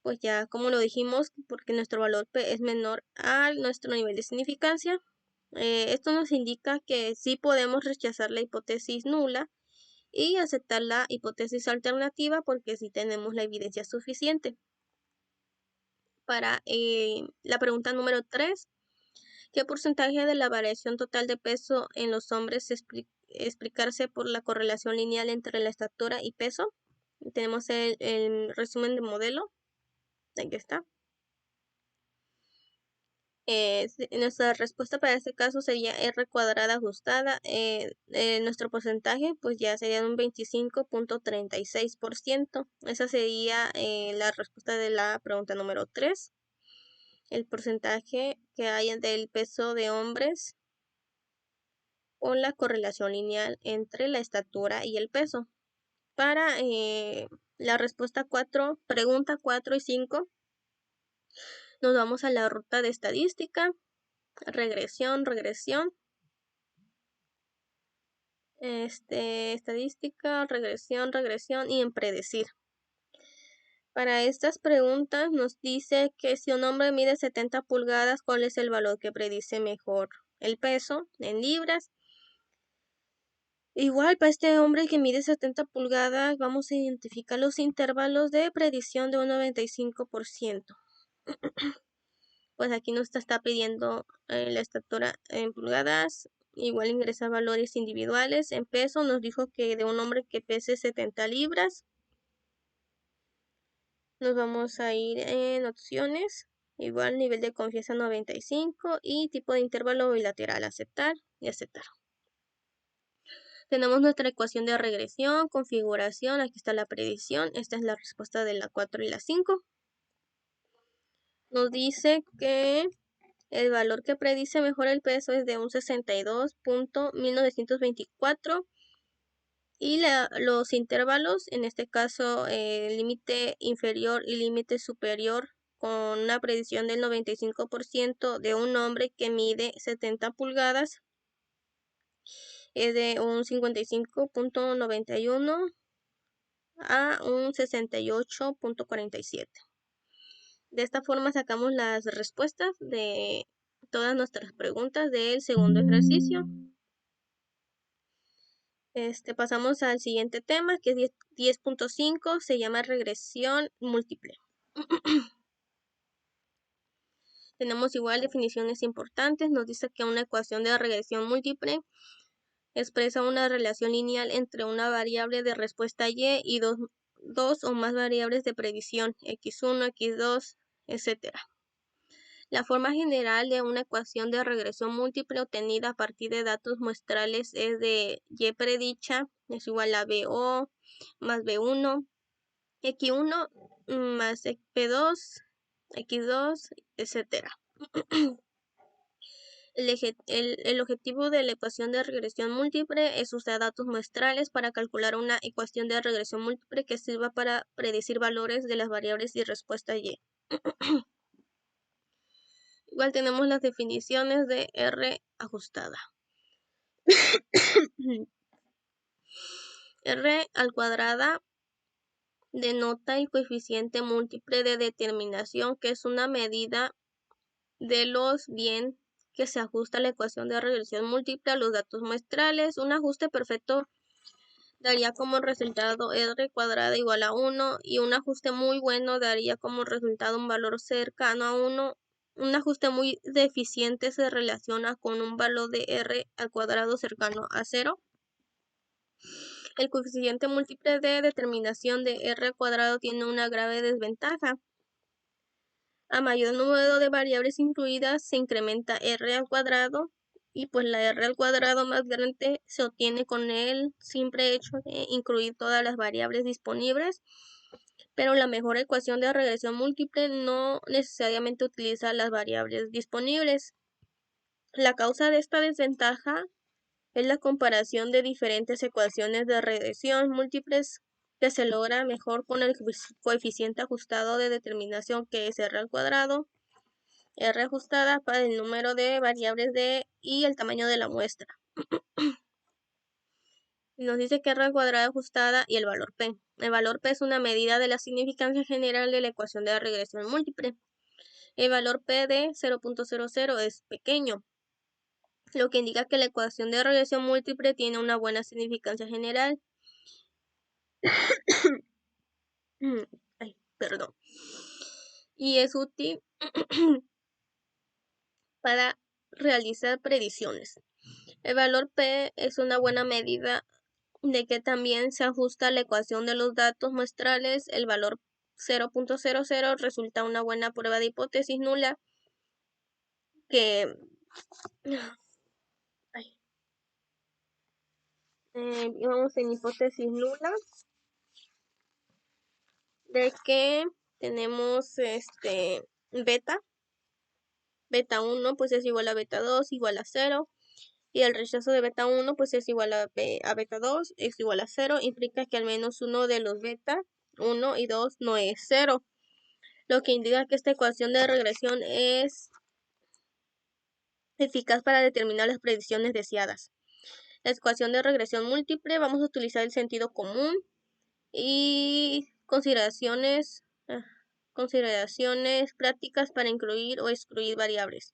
pues ya como lo dijimos, porque nuestro valor P es menor a nuestro nivel de significancia, esto nos indica que sí podemos rechazar la hipótesis nula y aceptar la hipótesis alternativa porque sí tenemos la evidencia suficiente. Para la pregunta número 3, ¿qué porcentaje de la variación total de peso en los hombres explicarse por la correlación lineal entre la estatura y peso? Tenemos el resumen de modelo. Aquí está. Nuestra respuesta para este caso sería R cuadrada ajustada. Nuestro porcentaje pues ya sería un 25.36%. Esa sería la respuesta de la pregunta número 3. El porcentaje que hay del peso de hombres o la correlación lineal entre la estatura y el peso. Para la respuesta 4, pregunta 4 y 5, nos vamos a la ruta de estadística, regresión, estadística, regresión y en predecir. Para estas preguntas nos dice que si un hombre mide 70 pulgadas, ¿cuál es el valor que predice mejor el peso en libras? Igual para este hombre que mide 70 pulgadas vamos a identificar los intervalos de predicción de un 95%. Pues aquí nos está pidiendo la estatura en pulgadas. Igual ingresa valores individuales. En peso nos dijo que de un hombre que pese 70 libras. Nos vamos a ir en opciones. Igual nivel de confianza 95 y tipo de intervalo bilateral, aceptar y aceptar. Tenemos nuestra ecuación de regresión, configuración, aquí está la predicción. Esta es la respuesta de la 4 y la 5. Nos dice que el valor que predice mejor el peso es de un 62.1924 y los intervalos, en este caso límite inferior y límite superior, con una predicción del 95% de un hombre que mide 70 pulgadas, es de un 55.91 a un 68.47. De esta forma sacamos las respuestas de todas nuestras preguntas del segundo ejercicio. Pasamos al siguiente tema, que es 10.5, se llama regresión múltiple. Tenemos igual definiciones importantes. Nos dice que una ecuación de regresión múltiple expresa una relación lineal entre una variable de respuesta y dos o más variables de predicción, x1, x2, etc. La forma general de una ecuación de regresión múltiple obtenida a partir de datos muestrales es de y predicha es igual a BO más B1, X1 más P2, X2, etc. El objetivo de la ecuación de regresión múltiple es usar datos muestrales para calcular una ecuación de regresión múltiple que sirva para predecir valores de las variables y respuesta Y. Igual tenemos las definiciones de R ajustada. R al cuadrada denota el coeficiente múltiple de determinación, que es una medida de los bien que se ajusta la ecuación de regresión múltiple a los datos muestrales. Un ajuste perfecto daría como resultado r cuadrada igual a 1 y un ajuste muy bueno daría como resultado un valor cercano a 1. Un ajuste muy deficiente se relaciona con un valor de r al cuadrado cercano a 0. El coeficiente múltiple de determinación de r al cuadrado tiene una grave desventaja. A mayor número de variables incluidas se incrementa r al cuadrado y pues la r al cuadrado más grande se obtiene con el simple hecho de incluir todas las variables disponibles, pero la mejor ecuación de regresión múltiple no necesariamente utiliza las variables disponibles. La causa de esta desventaja es la comparación de diferentes ecuaciones de regresión múltiples que se logra mejor con el coeficiente ajustado de determinación, que es r al cuadrado, r ajustada para el número de variables y el tamaño de la muestra. Nos dice que r al cuadrado ajustada y el valor p. El valor p es una medida de la significancia general de la ecuación de la regresión múltiple. El valor p de 0.00 es pequeño, lo que indica que la ecuación de regresión múltiple tiene una buena significancia general. Ay, perdón. Y es útil para realizar predicciones. El valor p es una buena medida de que también se ajusta la ecuación de los datos muestrales. El valor 0.00 resulta una buena prueba de hipótesis nula que vamos en hipótesis nula de que tenemos beta 1 pues es igual a beta 2 igual a 0, y el rechazo de beta 1 pues es igual a beta 2 es igual a 0, implica que al menos uno de los beta 1 y 2 no es 0, lo que indica que esta ecuación de regresión es eficaz para determinar las predicciones deseadas. La ecuación de regresión múltiple, vamos a utilizar el sentido común y consideraciones prácticas para incluir o excluir variables.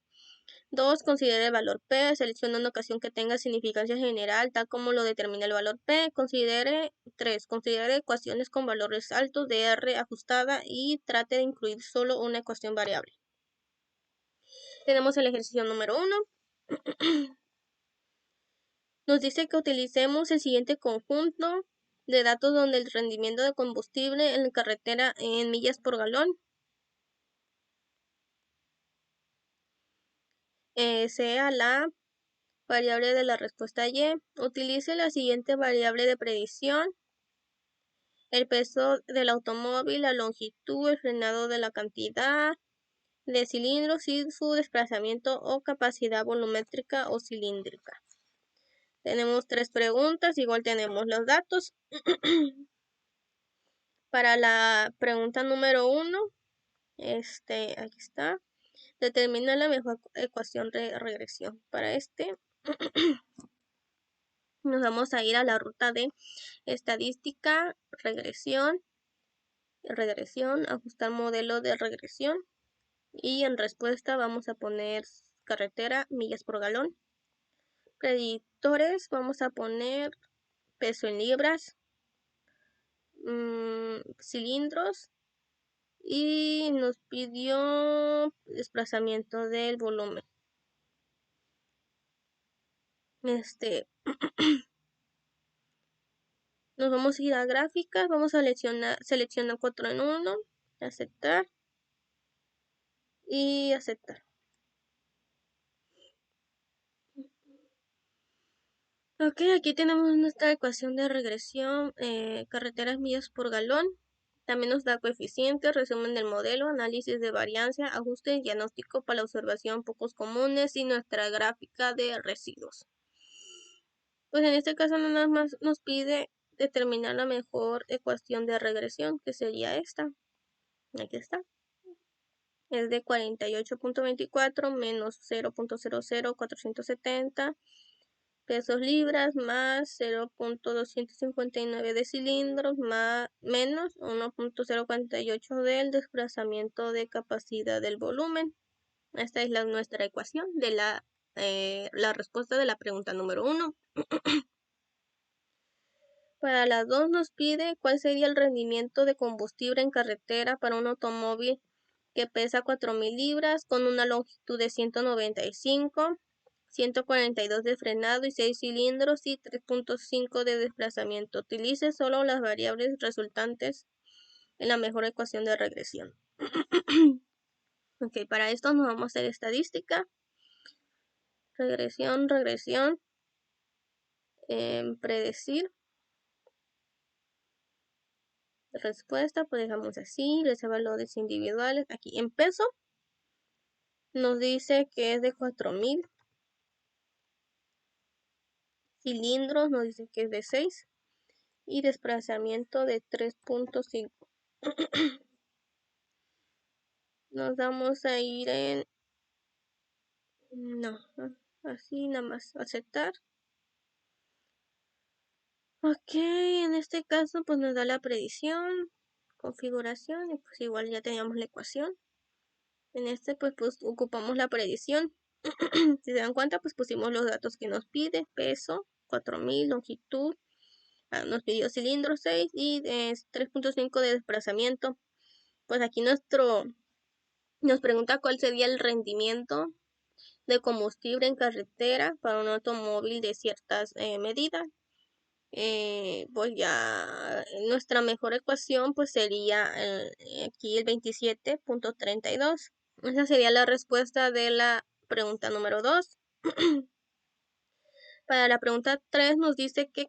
2. Considere el valor p. Selecciona una ecuación que tenga significancia general, tal como lo determina el valor p. 3. Considere ecuaciones con valores altos de r ajustada y trate de incluir solo una ecuación variable. Tenemos el ejercicio número 1. Nos dice que utilicemos el siguiente conjunto de datos donde el rendimiento de combustible en la carretera en millas por galón sea la variable de la respuesta Y. Utilice la siguiente variable de predicción: el peso del automóvil, la longitud, el frenado de la cantidad de cilindros y su desplazamiento o capacidad volumétrica o cilíndrica. Tenemos 3 preguntas, igual tenemos los datos. Para la pregunta número 1, aquí está. Determina la mejor ecuación de regresión. Para nos vamos a ir a la ruta de estadística, regresión, ajustar modelo de regresión, y en respuesta vamos a poner carretera, millas por galón. Predictores, vamos a poner peso en libras, cilindros, y nos pidió desplazamiento del volumen. Nos vamos a ir a gráficas, vamos a seleccionar 4 en 1, aceptar y aceptar. Ok, aquí tenemos nuestra ecuación de regresión, carreteras millas por galón. También nos da coeficientes, resumen del modelo, análisis de variancia, ajuste y diagnóstico para la observación pocos comunes y nuestra gráfica de residuos. Pues en este caso nada más nos pide determinar la mejor ecuación de regresión, que sería esta. Aquí está. Es de 48.24 menos 0.00470 pesos libras más 0.259 de cilindros más menos 1.048 del desplazamiento de capacidad del volumen. Esta es nuestra ecuación de la respuesta de la pregunta número 1. Para la 2 nos pide cuál sería el rendimiento de combustible en carretera para un automóvil que pesa 4.000 libras con una longitud de 195, 142 de frenado y 6 cilindros y 3.5 de desplazamiento. Utilice solo las variables resultantes en la mejor ecuación de regresión. Ok, para esto nos vamos a hacer estadística. Regresión, predecir. Respuesta, pues dejamos así, los valores individuales. Aquí en peso nos dice que es de 4.000. Cilindros nos dice que es de 6. Y desplazamiento de 3.5. Nos vamos a ir en... No, así nada más, aceptar. Ok, en este caso pues nos da la predicción, configuración y pues igual ya teníamos la ecuación. En este pues ocupamos la predicción. Si se dan cuenta pues pusimos los datos que nos pide, peso, 4.000, longitud, nos pidió cilindro 6 y 3.5 de desplazamiento. Pues aquí nos pregunta cuál sería el rendimiento de combustible en carretera para un automóvil de ciertas medidas. Pues ya nuestra mejor ecuación pues sería aquí el 27.32. Esa sería la respuesta de la pregunta número 2. Para la pregunta 3 nos dice qué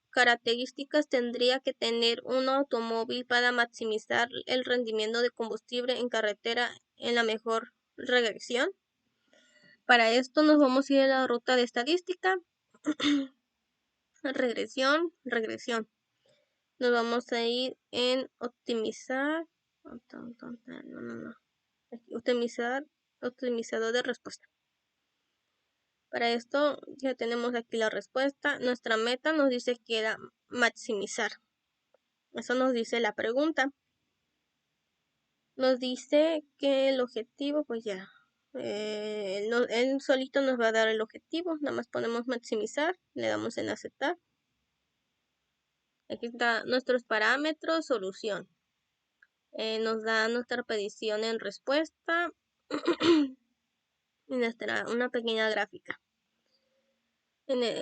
características tendría que tener un automóvil para maximizar el rendimiento de combustible en carretera en la mejor regresión. Para esto nos vamos a ir a la ruta de estadística. Regresión. Nos vamos a ir en optimizar. Optimizador de respuesta. Para esto ya tenemos aquí la respuesta. Nuestra meta nos dice que era maximizar. Eso nos dice la pregunta. Nos dice que el objetivo, pues ya, él solito nos va a dar el objetivo. Nada más ponemos maximizar, le damos en aceptar. Aquí está nuestros parámetros, solución. Nos da nuestra predicción en respuesta y una pequeña gráfica.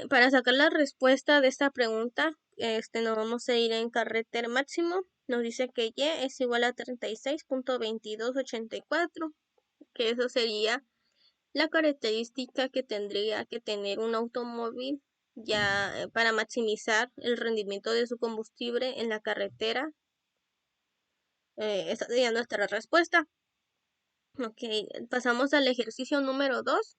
Para sacar la respuesta de esta pregunta, nos vamos a ir en carretera máximo. Nos dice que Y es igual a 36.2284, que eso sería la característica que tendría que tener un automóvil ya para maximizar el rendimiento de su combustible en la carretera. Esa sería nuestra respuesta. Ok, pasamos al ejercicio número 2.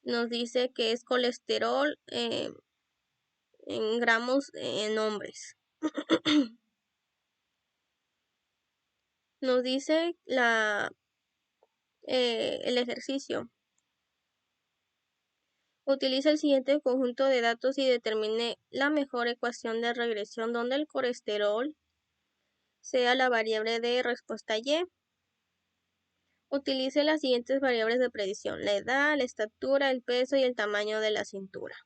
Nos dice que es colesterol en gramos en hombres. Nos dice el ejercicio. Utiliza el siguiente conjunto de datos y determine la mejor ecuación de regresión donde el colesterol sea la variable de respuesta Y. Utilice las siguientes variables de predicción: la edad, la estatura, el peso y el tamaño de la cintura.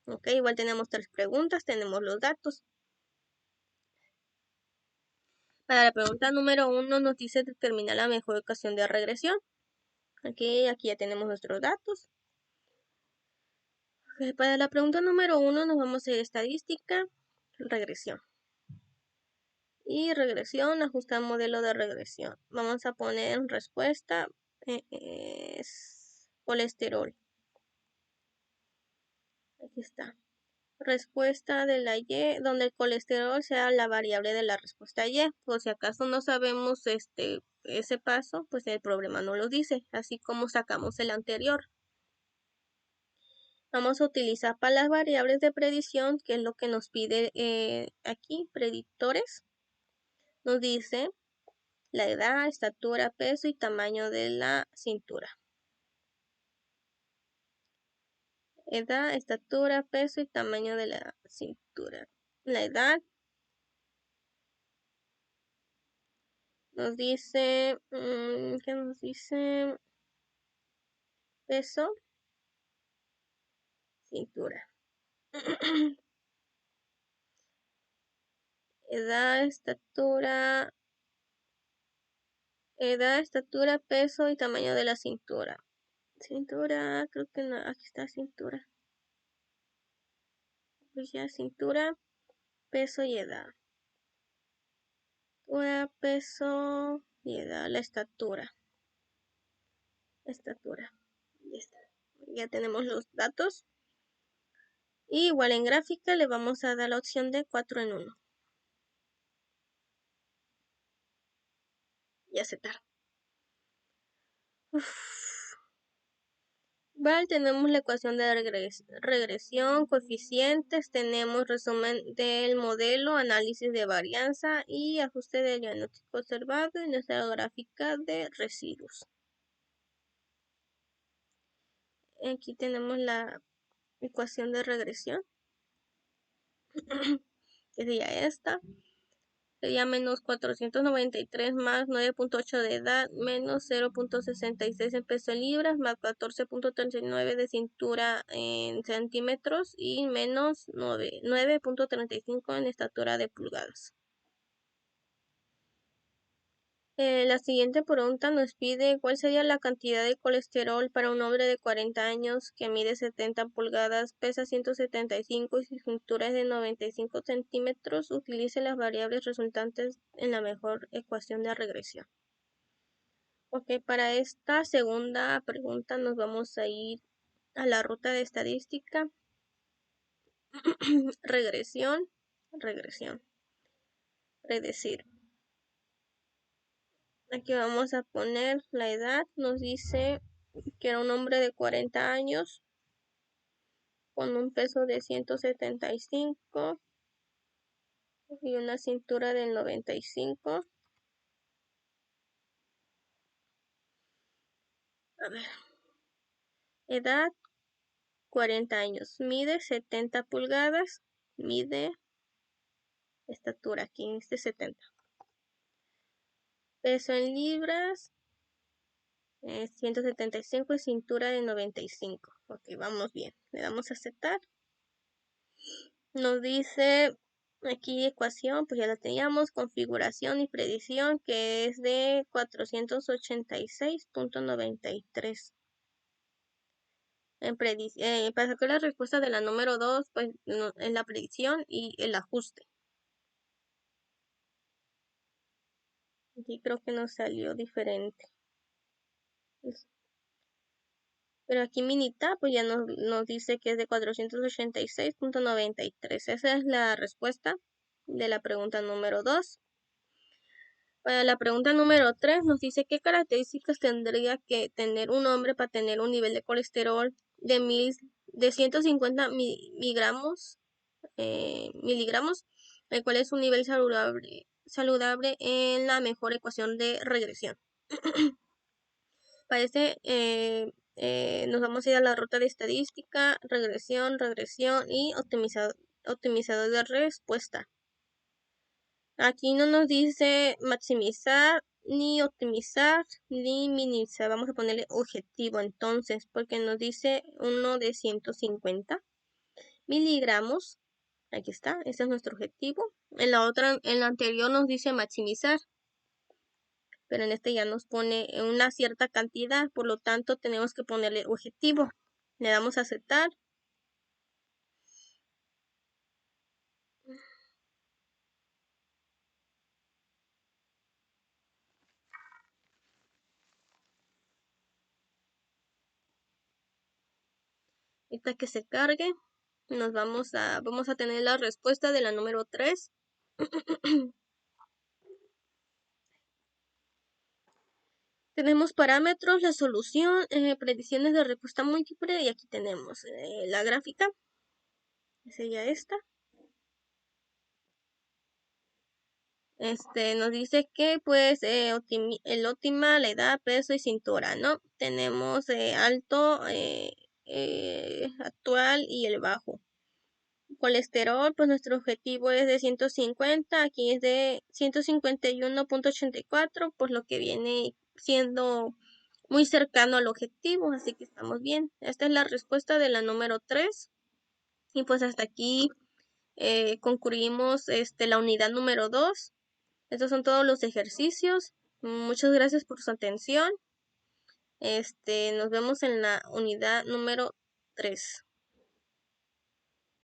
Ok, igual tenemos 3 preguntas, tenemos los datos. Para la pregunta número 1 nos dice determinar la mejor ecuación de regresión. Aquí ya tenemos nuestros datos. Okay, para la pregunta número 1 nos vamos a ir a estadística, regresión. Y regresión, ajustar modelo de regresión. Vamos a poner en respuesta es colesterol. Aquí está. Respuesta de la Y, donde el colesterol sea la variable de la respuesta Y. Por si acaso no sabemos ese paso, pues el problema no lo dice, así como sacamos el anterior. Vamos a utilizar para las variables de predicción, que es lo que nos pide aquí, predictores. Nos dice la edad, estatura, peso y tamaño de la cintura. Edad, estatura, peso y tamaño de la cintura. La edad Nos dice, ¿qué nos dice? Peso, cintura. Edad, estatura, peso y tamaño de la cintura. Cintura, creo que no, aquí está cintura. Pues ya cintura, peso y edad. Peso y edad, la estatura. Estatura. Ya está. Ya tenemos los datos. Y igual en gráfica le vamos a dar la opción de 4 en 1. Y aceptar. Vale, tenemos la ecuación de regresión, coeficientes, tenemos resumen del modelo, análisis de varianza y ajuste del diagnóstico observado y nuestra gráfica de residuos. Aquí tenemos la ecuación de regresión, que sería esta. Sería menos 493 más 9.8 de edad, menos 0.66 en peso en libras, más 14.39 de cintura en centímetros y menos 9.35 en estatura de pulgadas. La siguiente pregunta nos pide cuál sería la cantidad de colesterol para un hombre de 40 años que mide 70 pulgadas, pesa 175 y su cintura es de 95 centímetros. Utilice las variables resultantes en la mejor ecuación de regresión. Ok, para esta segunda pregunta nos vamos a ir a la ruta de estadística. Regresión, predecir. Aquí vamos a poner la edad, nos dice que era un hombre de 40 años con un peso de 175 y una cintura del 95. A ver, edad 40 años, mide 70 pulgadas, mide estatura aquí en este 70. Peso en libras 175 y cintura de 95. Ok, vamos bien. Le damos a aceptar. Nos dice aquí ecuación, pues ya la teníamos, configuración y predicción, que es de 486.93. Para sacar la respuesta de la número 2, pues en la predicción y el ajuste. Aquí creo que nos salió diferente. Pero aquí Minita pues ya nos dice que es de 486.93. Esa es la respuesta de la pregunta número 2. Para la pregunta número 3 nos dice qué características tendría que tener un hombre para tener un nivel de colesterol de 150 miligramos, el cual es un nivel saludable en la mejor ecuación de regresión. Para este nos vamos a ir a la ruta de estadística, regresión y optimizador de respuesta. Aquí no nos dice maximizar, ni optimizar, ni minimizar. Vamos a ponerle objetivo entonces, porque nos dice uno de 150 miligramos. Aquí está, ese es nuestro objetivo. En la anterior nos dice maximizar, pero en este ya nos pone una cierta cantidad, por lo tanto tenemos que ponerle objetivo. Le damos a aceptar. Ahorita que se cargue, vamos a tener la respuesta de la número 3. Tenemos parámetros, la solución, predicciones de respuesta múltiple y aquí tenemos la gráfica. Sería esta. Nos dice que pues el óptima, la edad, peso y cintura, ¿no? Tenemos alto, actual y el bajo. colesterol, pues nuestro objetivo es de 150, aquí es de 151.84, pues lo que viene siendo muy cercano al objetivo, así que estamos bien. Esta es la respuesta de la número 3. Y pues hasta aquí concluimos la unidad número 2. Estos son todos los ejercicios. Muchas gracias por su atención. Nos vemos en la unidad número 3.